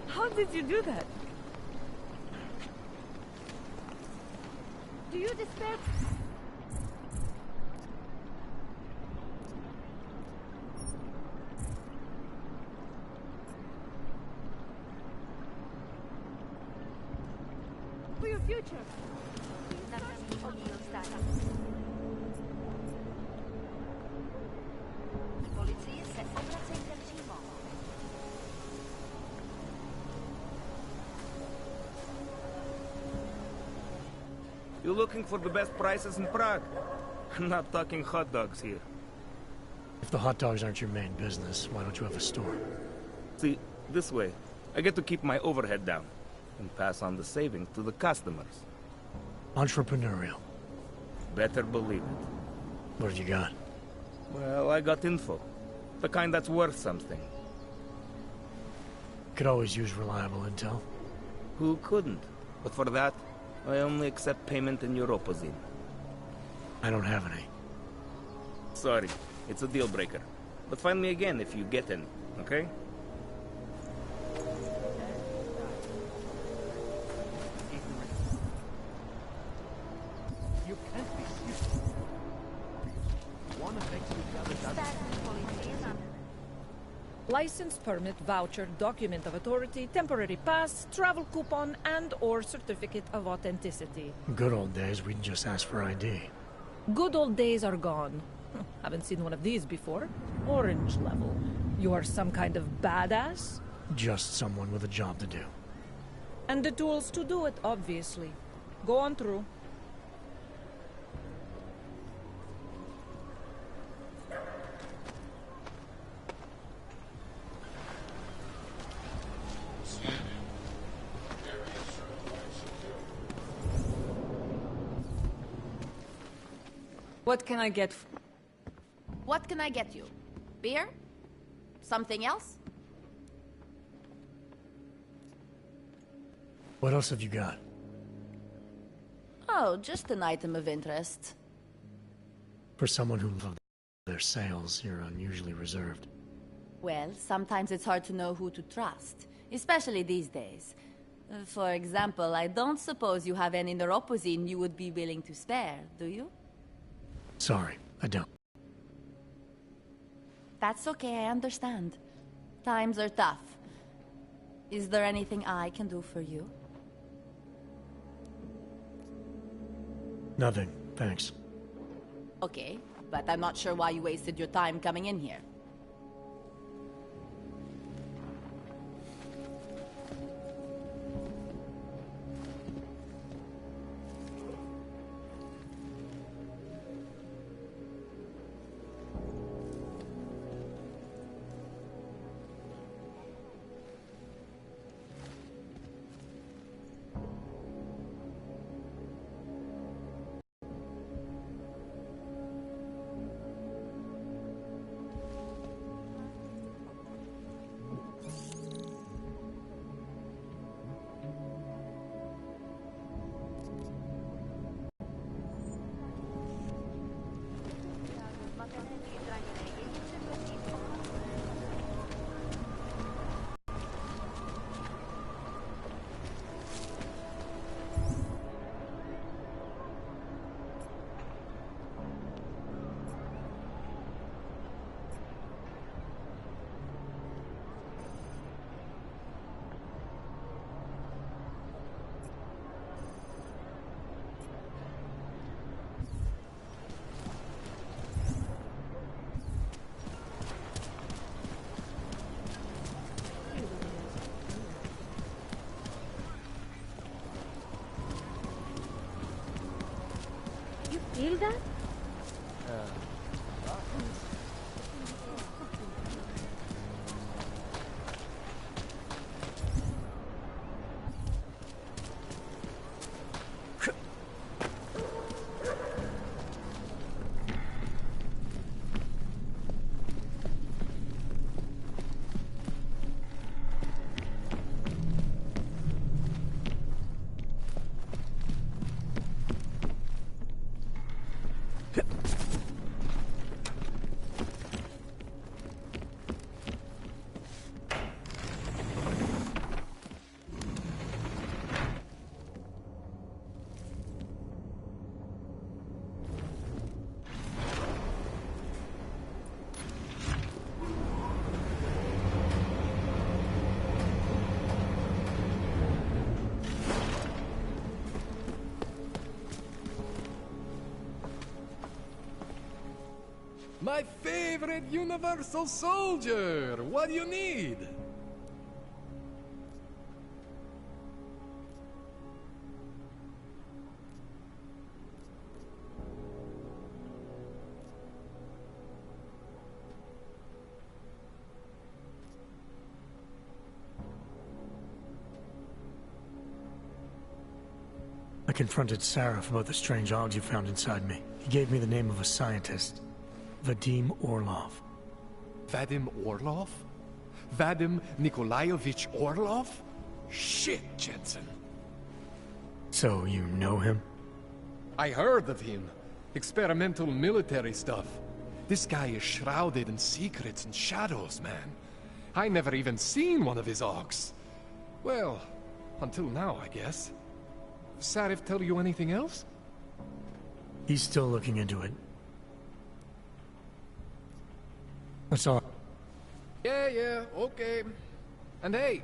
How did you do that? Do you despair? For your future. Policie se obracejte přímo. You looking for the best prices in Prague? I'm not talking hot dogs here. If the hot dogs aren't your main business, why don't you have a store? See, this way, I get to keep my overhead down and pass on the savings to the customers. Entrepreneurial. Better believe it. What have you got? Well, I got info. The kind that's worth something. Could always use reliable intel. Who couldn't? But for that, I only accept payment in Europozine. I don't have any. Sorry, it's a deal breaker. But find me again if you get any, okay? You can't be serious. One affects the other doesn't. License, permit, voucher, document of authority, temporary pass, travel coupon, and/or certificate of authenticity. Good old days, we'd just ask for ID. Good old days are gone. Haven't seen one of these before. Orange level. You are some kind of badass? Just someone with a job to do. And the tools to do it, obviously. Go on through. What can I get? What can I get you? Beer? Something else? What else have you got? Oh, just an item of interest. For someone who loves their sales, you're unusually reserved. Well, sometimes it's hard to know who to trust, especially these days. For example, I don't suppose you have any neuropozyne you would be willing to spare, do you? Sorry, I don't. That's okay, I understand. Times are tough. Is there anything I can do for you? Nothing, thanks. Okay, but I'm not sure why you wasted your time coming in here. You feel that? My favorite universal soldier! What do you need? I confronted Sarif about the strange odds you found inside me. He gave me the name of a scientist, Vadim Orlov. Vadim Orlov? Vadim Nikolaevich Orlov? Shit, Jensen. So you know him? I heard of him. Experimental military stuff. This guy is shrouded in secrets and shadows, man. I never even seen one of his orcs. Well, until now, I guess. Sarif tell you anything else? He's still looking into it. That's all. Yeah, okay. And hey,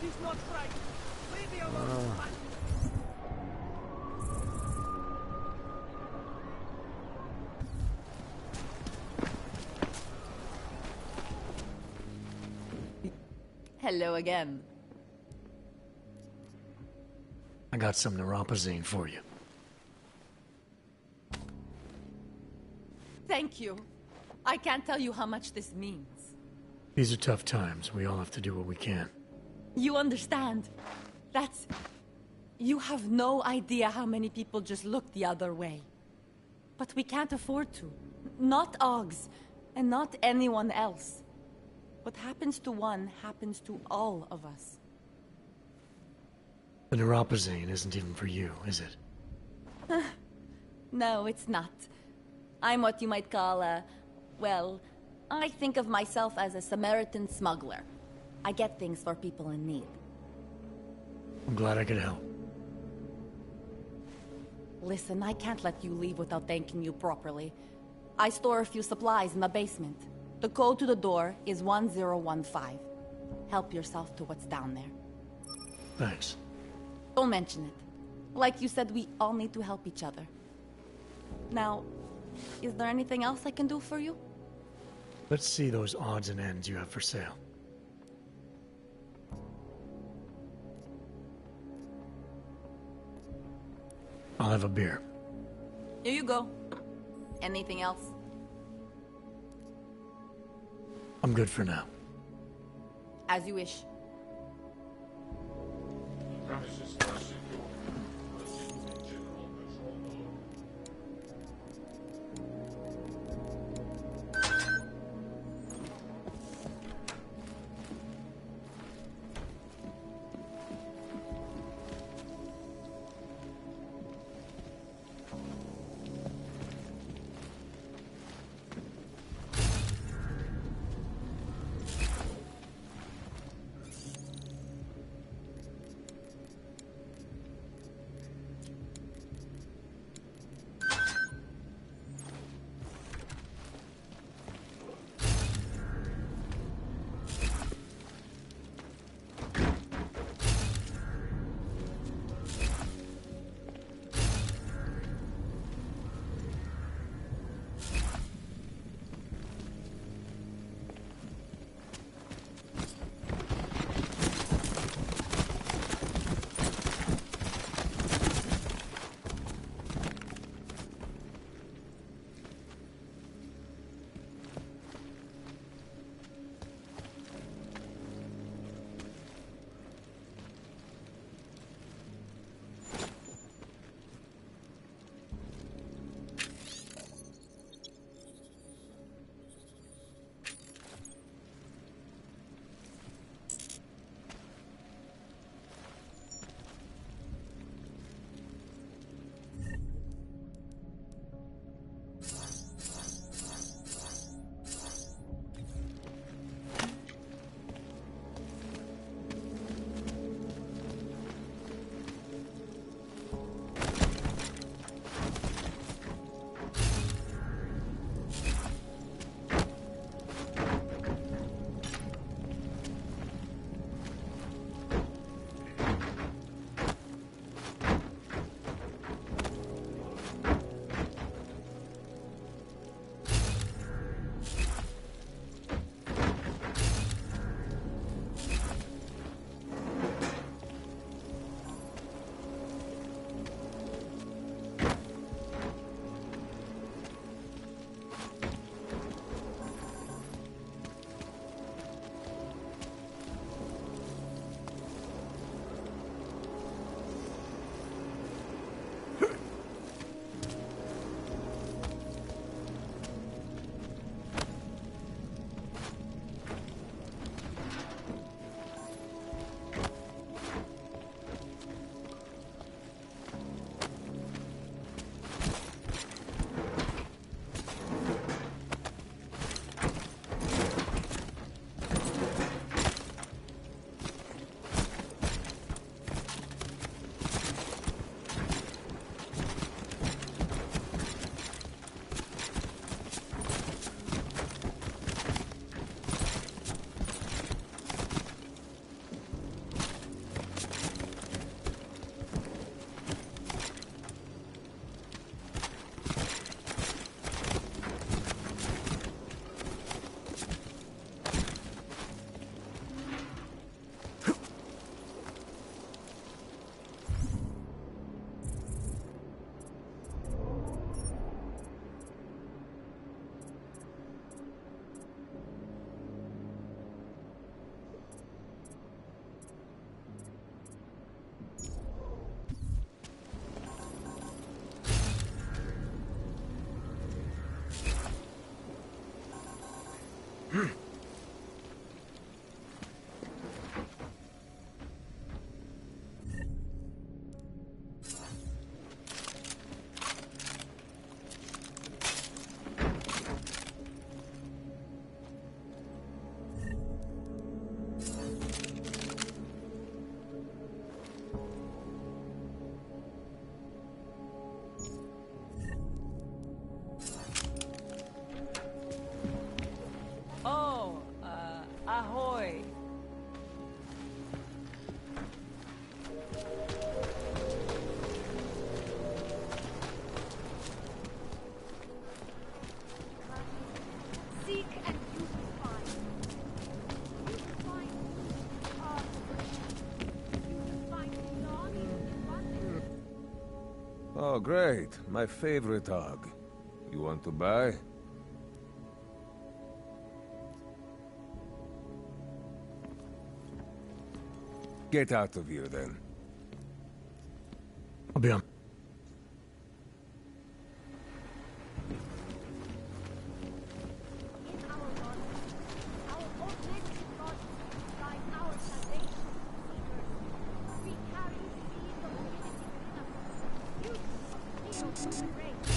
He's not right. Leave me alone. Hello again. I got some neuropazine for you. Thank you. I can't tell you how much this means. These are tough times. We all have to do what we can. You understand? You have no idea how many people just look the other way. But we can't afford to. Not Oggs, and not anyone else. What happens to one happens to all of us. The neuropazine isn't even for you, is it? No, it's not. I'm what you might call well, I think of myself as a Samaritan smuggler. I get things for people in need. I'm glad I could help. Listen, I can't let you leave without thanking you properly. I store a few supplies in the basement. The code to the door is 1015. Help yourself to what's down there. Thanks. Don't mention it. Like you said, we all need to help each other. Now, is there anything else I can do for you? Let's see those odds and ends you have for sale. I'll have a beer. Here you go. Anything else? I'm good for now. As you wish. Oh, ahoy. Seek and you will find. You will find you will find belonging in wonder. Oh, great. My favorite hog. You want to buy? Get out of here, then. I'll be on. In our God, our augmented God, guide our salvation seekers. We carry the seed of unity within us. Youth of Theo's grace.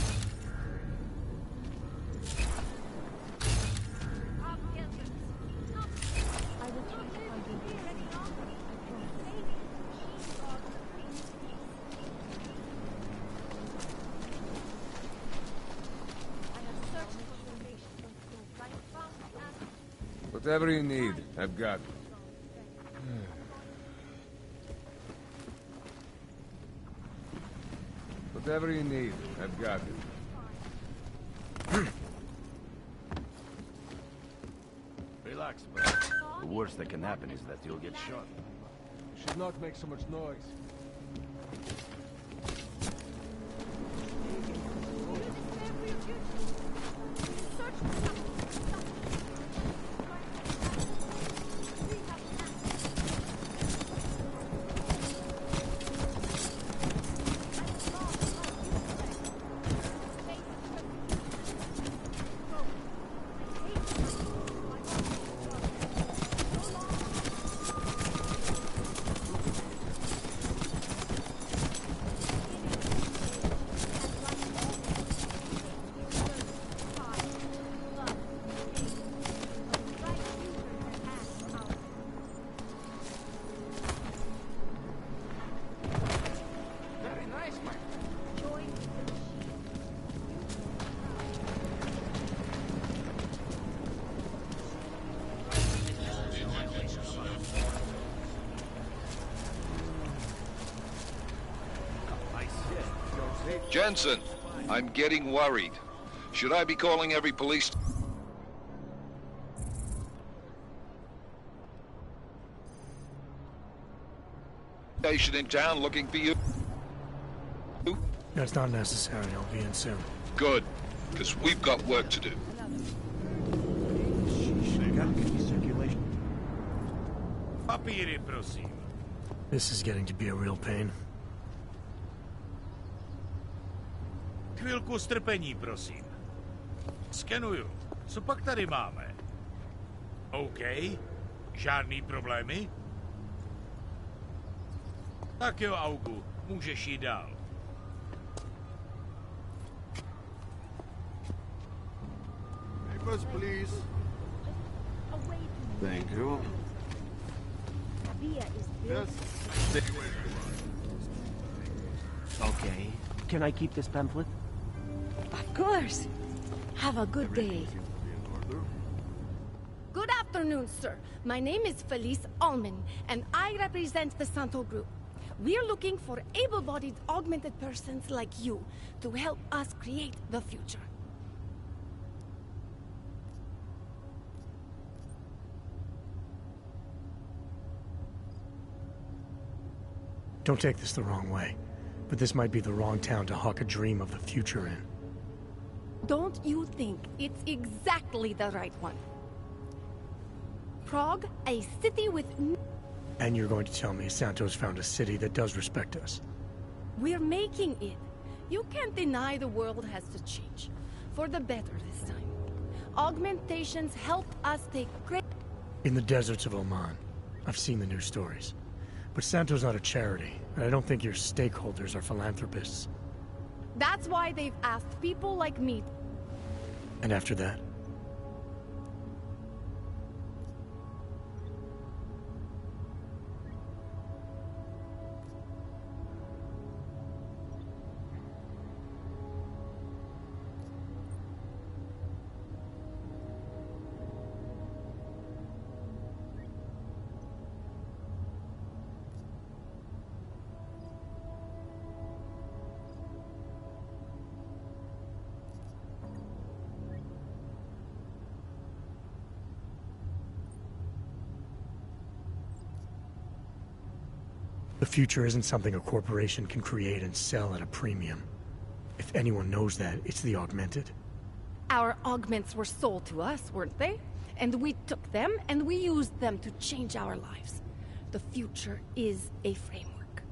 Our pilgrims, not I will try to live find here any longer. Maybe she God brings peace. I have searched for salvation, right from the ashes. Whatever you need, I've got it. Whatever you need, I've got it. Relax, bro. The worst that can happen is that you'll get shot. You should not make so much noise. Jensen, I'm getting worried. Should I be calling every police station in town looking for you? That's not necessary. I'll be in soon. Good, because we've got work to do. Papíry, prosím. This is getting to be a real pain. Chvilku strpení, prosím. Skenuju. Co pak tady máme? OK. Žádný problémy? Tak jo, Augu. Můžeš jít dál. Papers, please. Thank you. Via is Yes. Okay. Can I keep this pamphlet? Of course. Have a good day. Good afternoon, sir. My name is Felice Allman, and I represent the Santo Group. We're looking for able-bodied augmented persons like you to help us create the future. Don't take this the wrong way, but this might be the wrong town to hawk a dream of the future in. Don't you think it's exactly the right one? Prague, a city with... And you're going to tell me Santos found a city that does respect us. We're making it. You can't deny the world has to change. For the better this time. augmentations help us take great... In the deserts of Oman. I've seen the news stories. But Santo's not a charity, and I don't think your stakeholders are philanthropists. That's why they've asked people like me. And after that? The future isn't something a corporation can create and sell at a premium. If anyone knows that, it's the Augmented. Our augments were sold to us, weren't they? And we took them and we used them to change our lives. The future is a framework.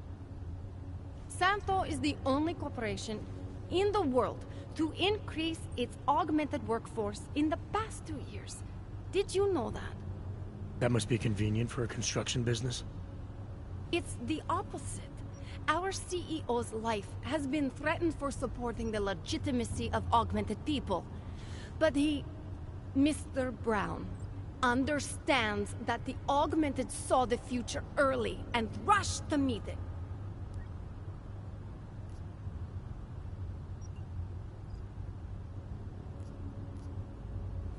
Santo is the only corporation in the world to increase its augmented workforce in the past 2 years. Did you know that? That must be convenient for a construction business. It's the opposite. Our CEO's life has been threatened for supporting the legitimacy of augmented people. But he, Mr. Brown, understands that the augmented saw the future early and rushed to meet it.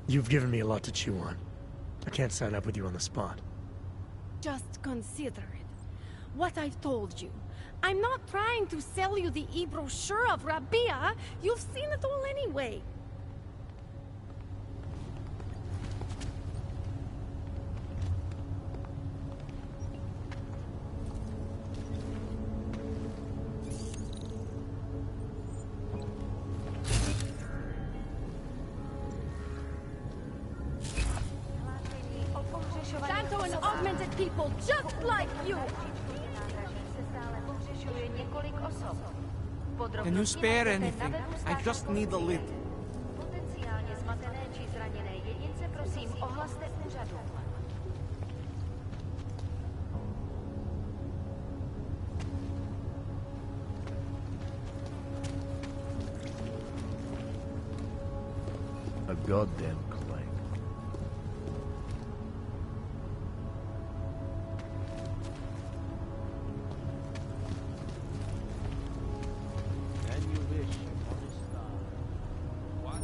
You've given me a lot to chew on. I can't sign up with you on the spot. Just consider it. What I've told you. I'm not trying to sell you the e-brochure of Rabia. You've seen it all anyway. Santo and augmented people just like you! Can you spare anything? I just need a little. Potenciálně zmatené či zraněné jedince prosím ohlaste úřadu. A goddamn clank. And you wish upon a star. What?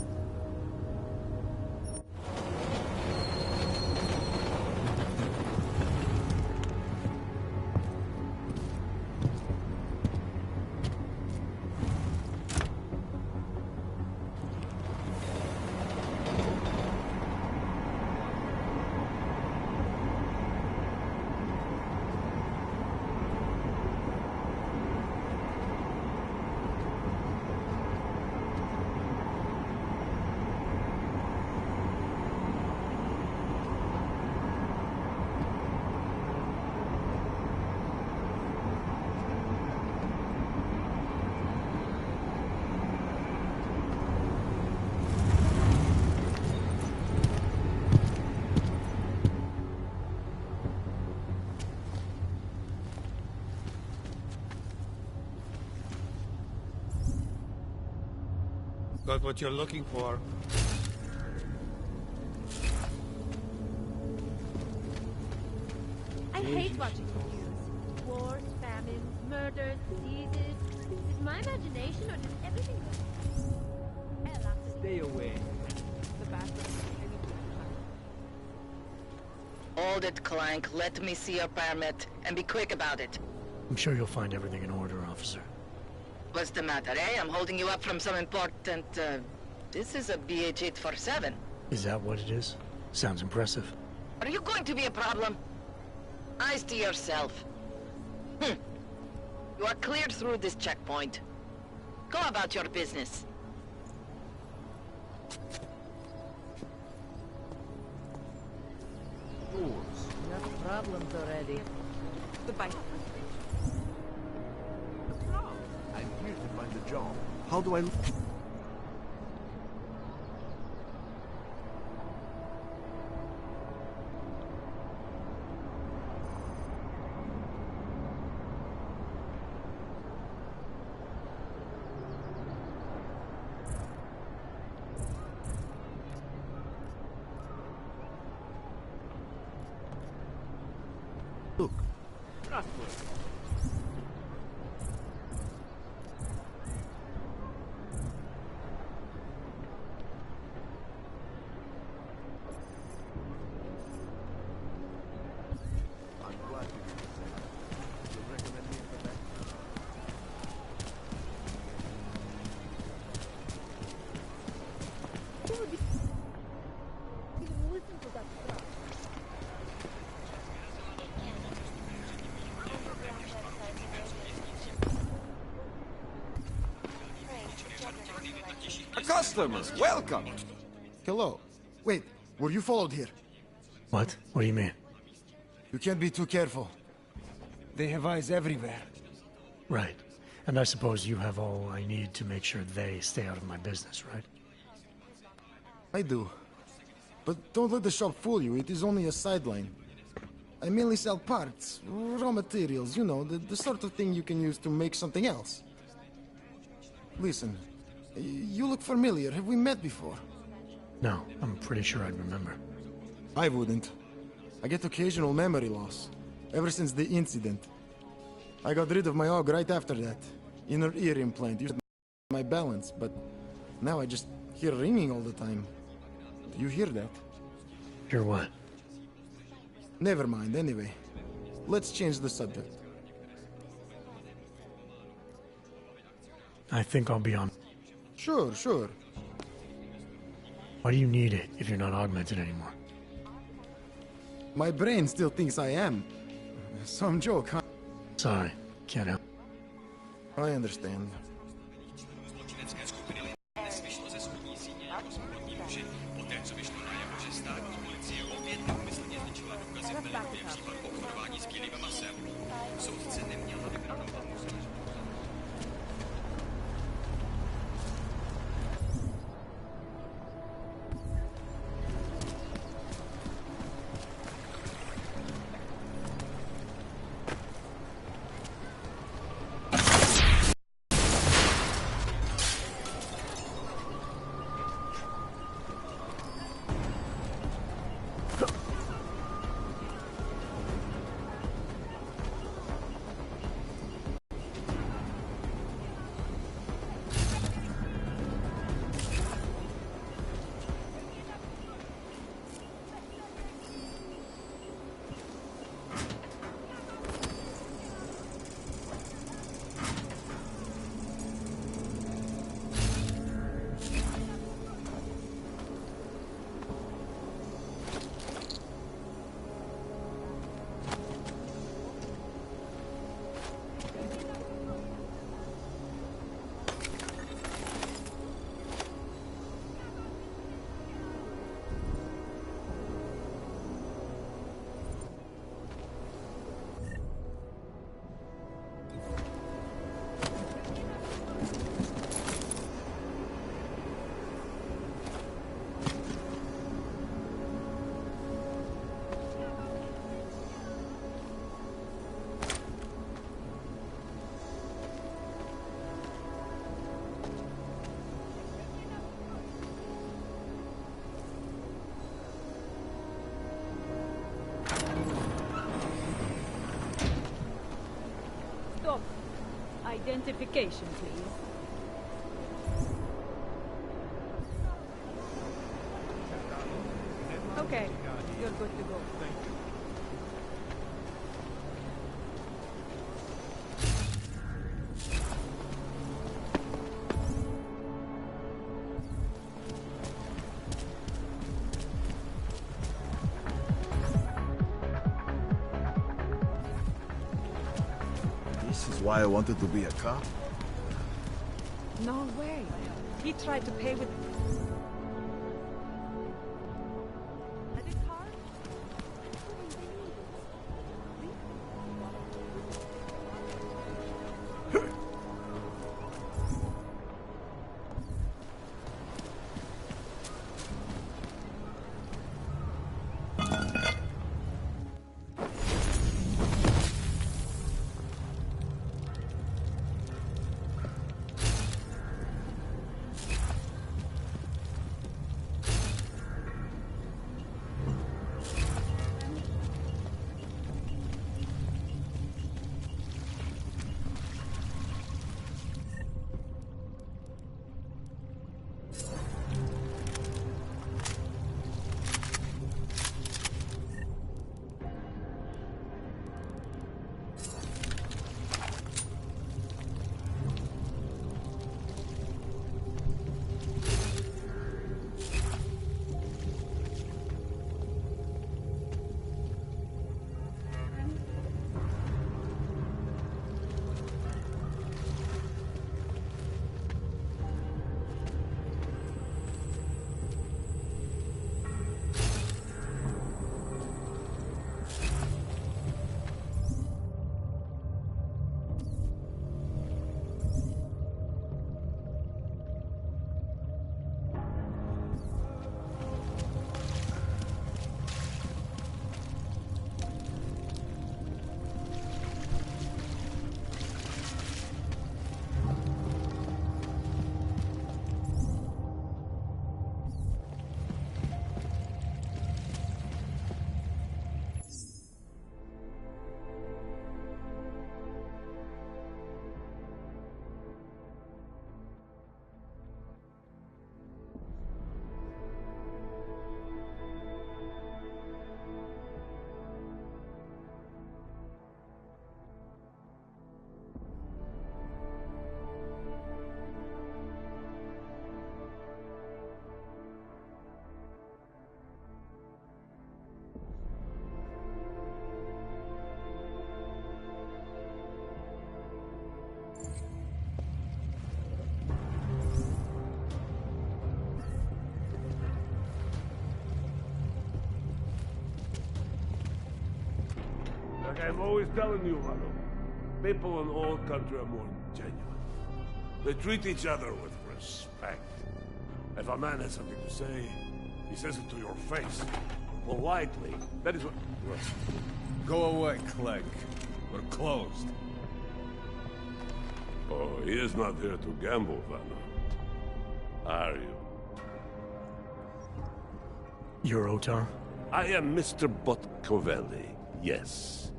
Got what you're looking for. I hate watching the news. Wars, famines, murders, diseases. Is my imagination or does everything go? Stay away. Hold it, Clank. Let me see your permit, and be quick about it. I'm sure you'll find everything in order, officer. What's the matter, eh? I'm holding you up from some important, This is a BH-847. Is that what it is? Sounds impressive. Are you going to be a problem? Eyes to yourself. You are cleared through this checkpoint. Go about your business. Enough problems already. Goodbye. I'm here to find a job. How do I... Look. Customers, welcome! Hello. Wait, were you followed here? What? What do you mean? You can't be too careful. They have eyes everywhere. Right. And I suppose you have all I need to make sure they stay out of my business, right? I do. But don't let the shop fool you, it is only a sideline. I mainly sell parts, raw materials, you know, the sort of thing you can use to make something else. Listen, you look familiar. Have we met before? No, I'm pretty sure I'd remember. I wouldn't. I get occasional memory loss, ever since the incident. I got rid of my AUG right after that. Inner ear implant used my balance, but now I just hear ringing all the time. Do you hear that? Hear what? Never mind, anyway. Let's change the subject. I think I'll be on. Sure, sure. Why do you need it if you're not augmented anymore? My brain still thinks I am. Some joke, huh? Sorry, can't help. I understand. Stop. Identification, please. Okay, you're good to go. This is why I wanted to be a cop. No way. He tried to pay with... like I'm always telling you, Vano. People in old country are more genuine. They treat each other with respect. If a man has something to say, he says it to your face. Politely. That is what... Go away, Clegg. We're closed. Oh, he is not here to gamble, Vano. Are you? You're Otar? I am Mr. Botcovelli, yes.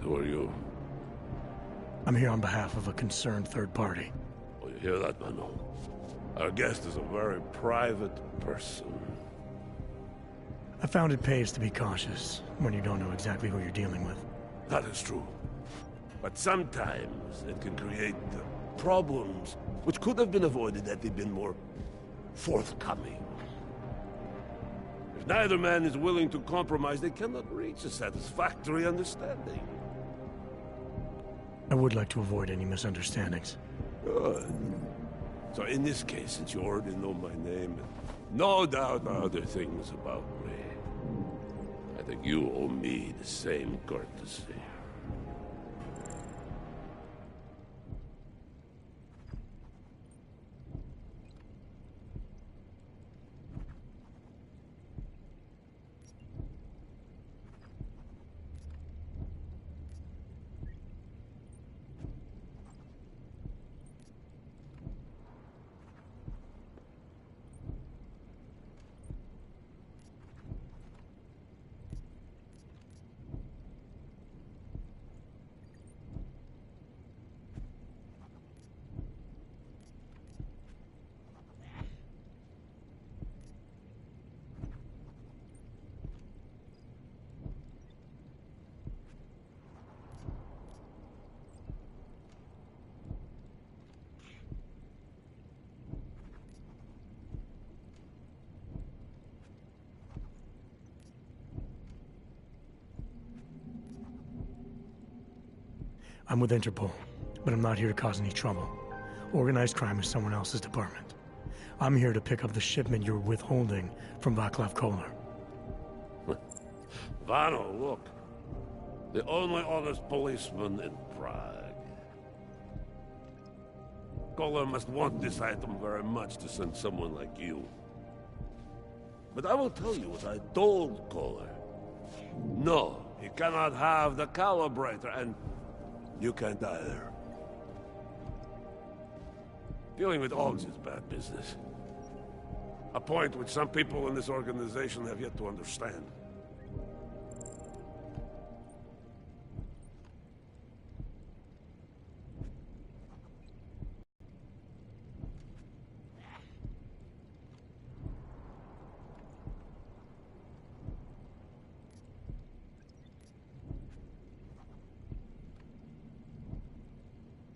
Who are you? I'm here on behalf of a concerned third party. Oh, you hear that, Vano? Our guest is a very private person. I found it pays to be cautious when you don't know exactly who you're dealing with. That is true. But sometimes it can create problems which could have been avoided had they been more forthcoming. If neither man is willing to compromise, they cannot reach a satisfactory understanding. I would like to avoid any misunderstandings. Good. So in this case, since you already know my name, and no doubt other things about me, I think you owe me the same courtesy. I'm with Interpol, but I'm not here to cause any trouble. Organized crime is someone else's department. I'm here to pick up the shipment you're withholding from Václav Koller. Vano, look. The only honest policeman in Prague. Koller must want this item very much to send someone like you. But I will tell you what I told Koller. No, he cannot have the calibrator, and you can't either. Dealing with Augs is bad business. A point which some people in this organization have yet to understand.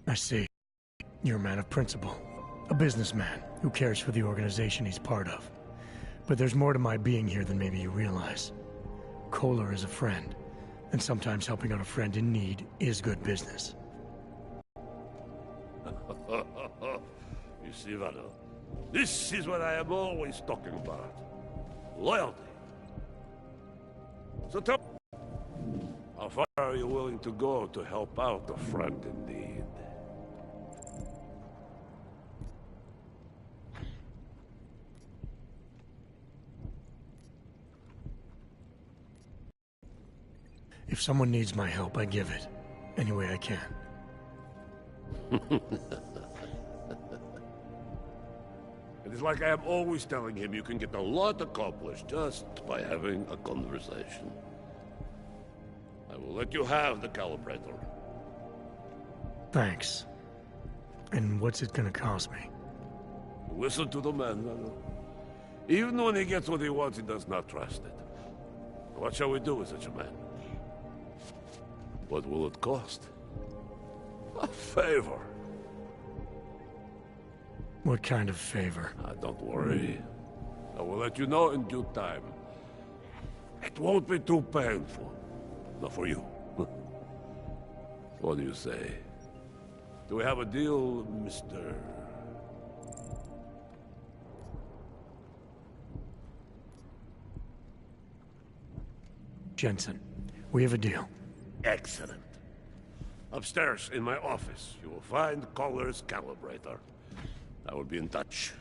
I see. You're a man of principle. A businessman who cares for the organization he's part of. But there's more to my being here than maybe you realize. Koller is a friend, and sometimes helping out a friend in need is good business. You see, Vano, this is what I am always talking about. Loyalty. So tell me, how far are you willing to go to help out a friend in need? If someone needs my help, I give it. Any way I can. It is like I am always telling him, you can get a lot accomplished just by having a conversation. I will let you have the calibrator. Thanks. And what's it gonna cost me? Listen to the man, Vano. Even when he gets what he wants, he does not trust it. What shall we do with such a man? What will it cost? A favor. What kind of favor? Don't worry. I will let you know in due time. It won't be too painful. Not for you. What do you say? Do we have a deal, Mr. Jensen, we have a deal. Excellent. Upstairs in my office, you will find Collar's calibrator. I will be in touch.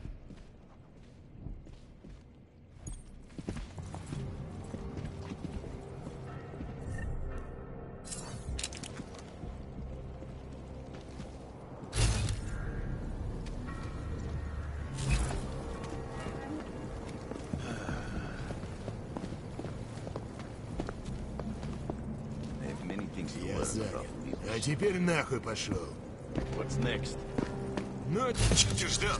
А теперь нахуй пошел. What's next? Ну, что ждал?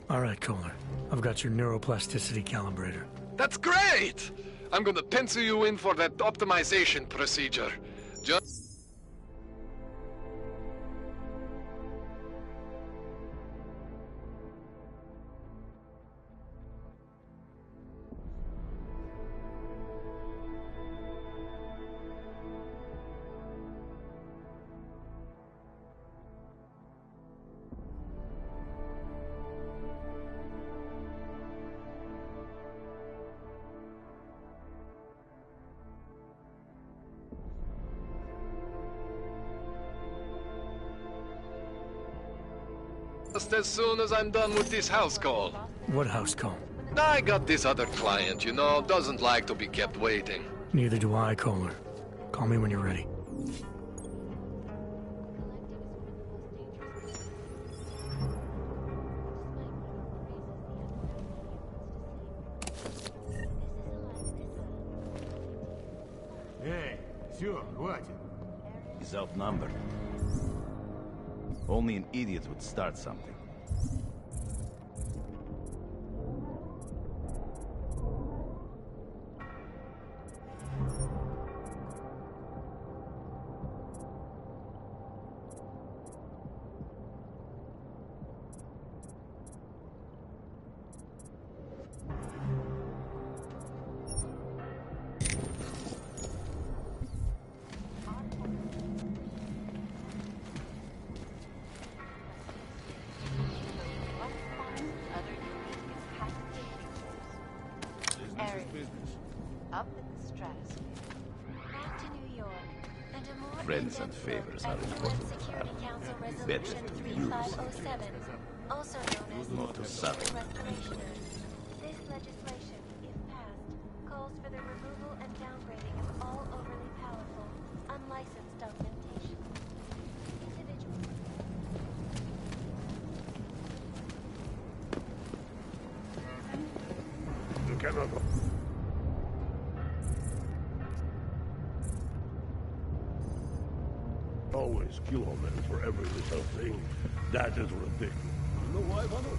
All right, Kohler. I've got your neuroplasticity calibrator. That's great! I'm gonna pencil you in for that optimization procedure. Just... as soon as I'm done with this house call. What house call? I got this other client, you know, doesn't like to be kept waiting. Neither do I, Kohler. Call me when you're ready. Эй, все, хватит. He's outnumbered. Only an idiot would start something. Friends and favors are important, are better to use, also known as not to suffer. This legislation, if passed, calls for the removal and downgrading of all overly powerful, unlicensed augmentation. Individuals. You cannot... Always kill a man for every little thing. That is ridiculous. You know why, Vano?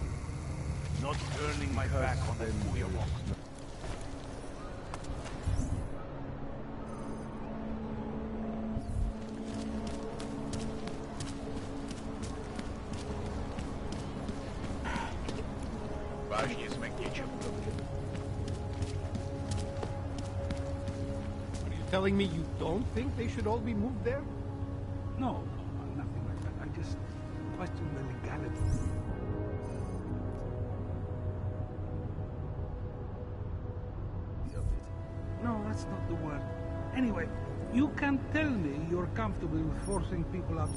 Not turning my back on them. Vážně jsme k něčemu dobře. Are you telling me you don't think they should all be moved there? No, nothing like that. I just question the legality. No, that's not the word. Anyway, you can't tell me you're comfortable with forcing people out.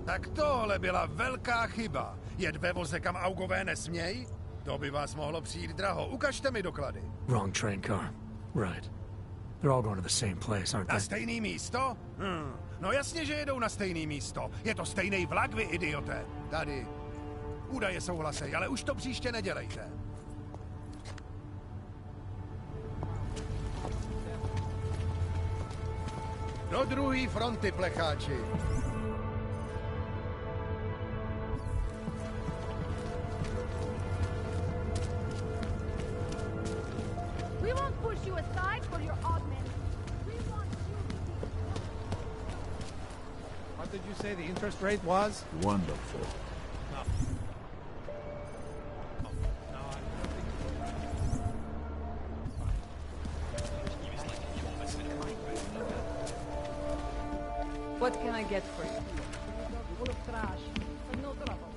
Tak tohle byla velká chyba. Jet ve voze, kam augové nesmějí? To by vás mohlo přijít draho. Ukažte mi doklady. Wrong train car. Right. They're all going to the same place, aren't Na they? stejný místo? No jasně, že jedou na stejný místo. Je to stejný vlak, vy idioté. Tady. Údaje souhlasej, ale už to příště nedělejte. Do druhé fronty, plecháči. We won't push you aside for your augment. We want you to be... What did you say the interest rate was? Wonderful. What can I get for you? Full of trash, but no trouble.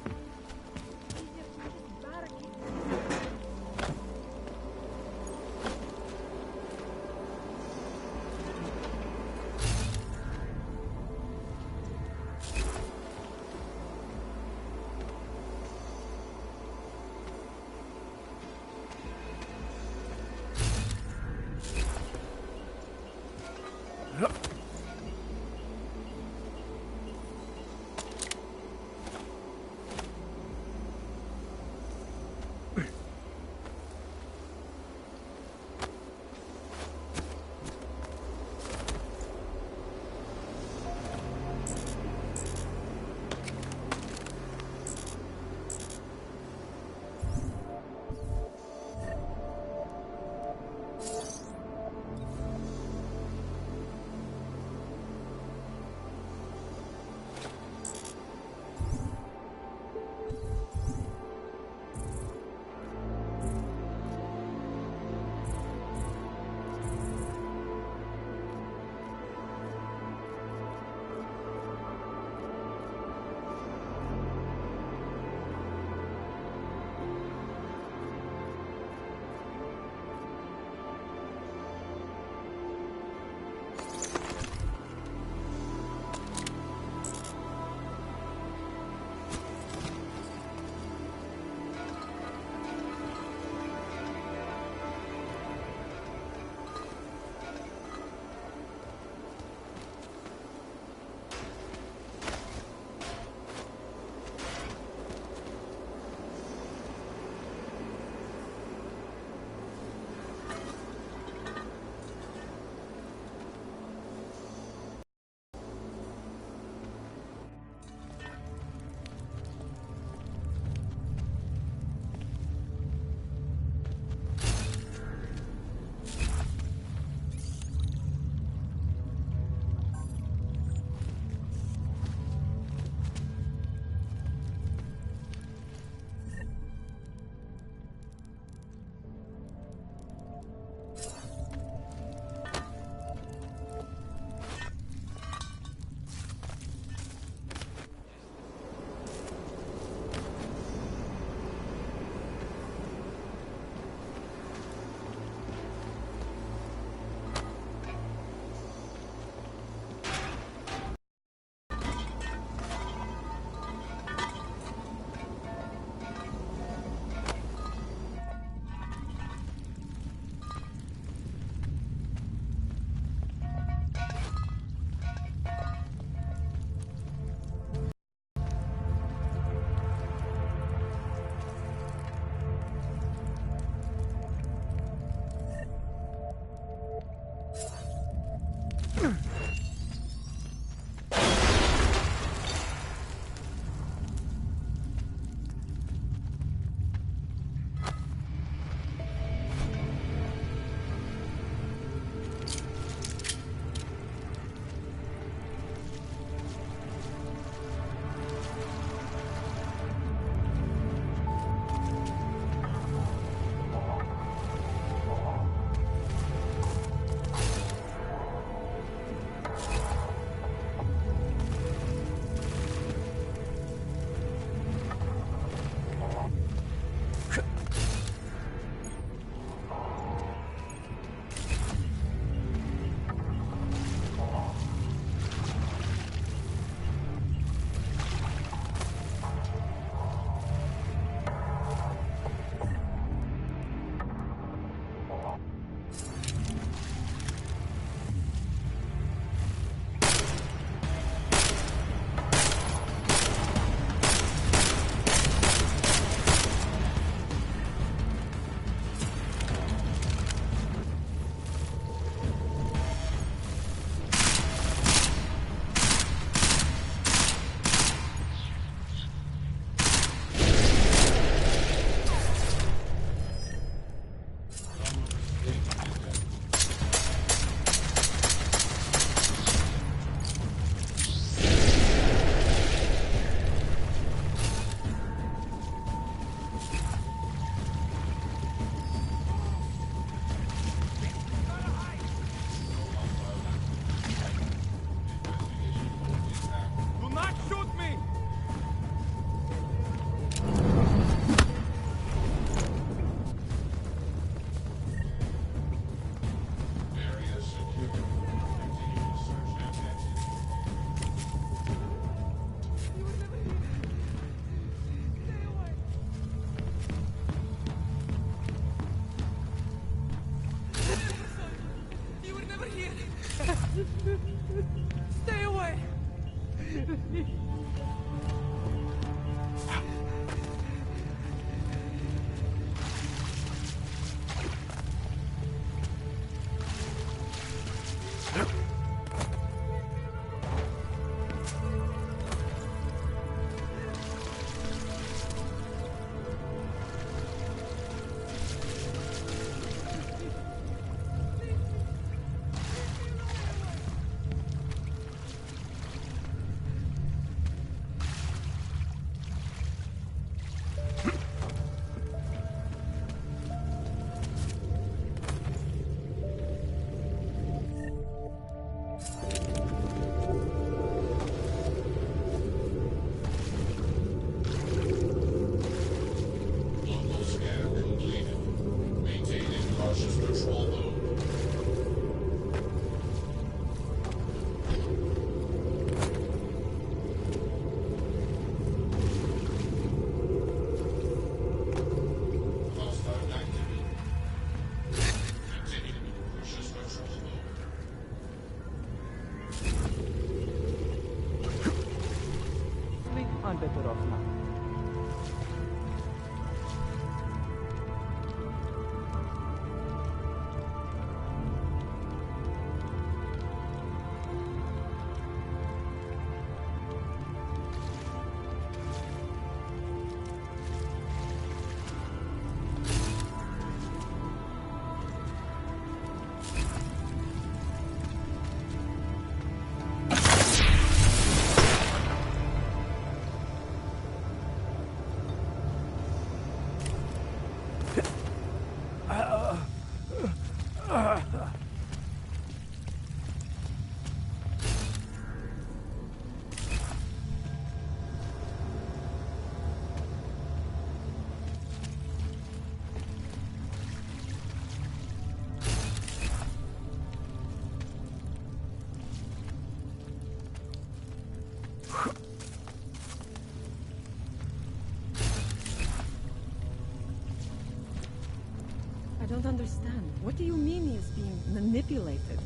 don't understand. What do you mean he is being manipulated?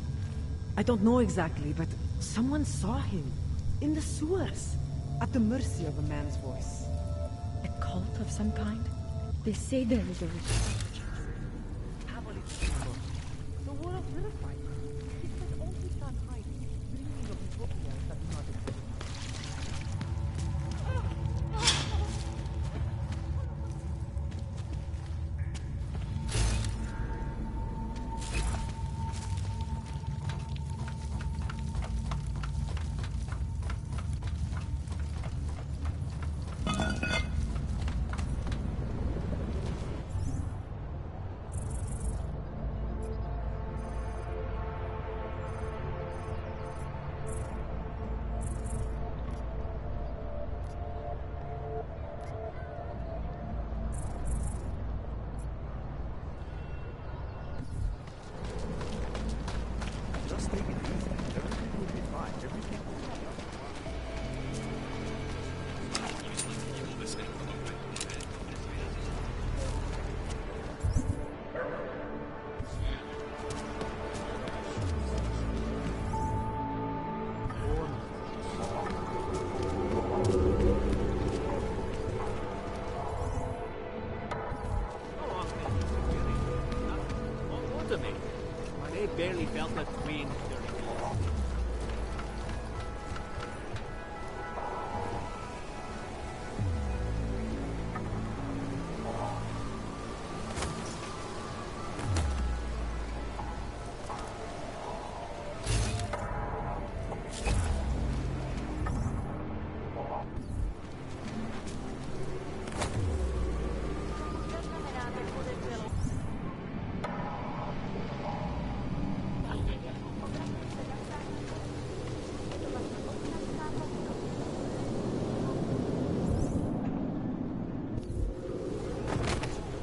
I don't know exactly, but someone saw him. In the sewers. At the mercy of a man's voice. A cult of some kind? They say there is a ritual. The world verified. It said all he can hide, dreaming of utopias that do not exist. Just take it easy. Everything will be fine. Everything will be fine. They barely felt that wind during the war.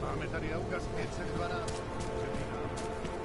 Máme tady August 512. Přepínám.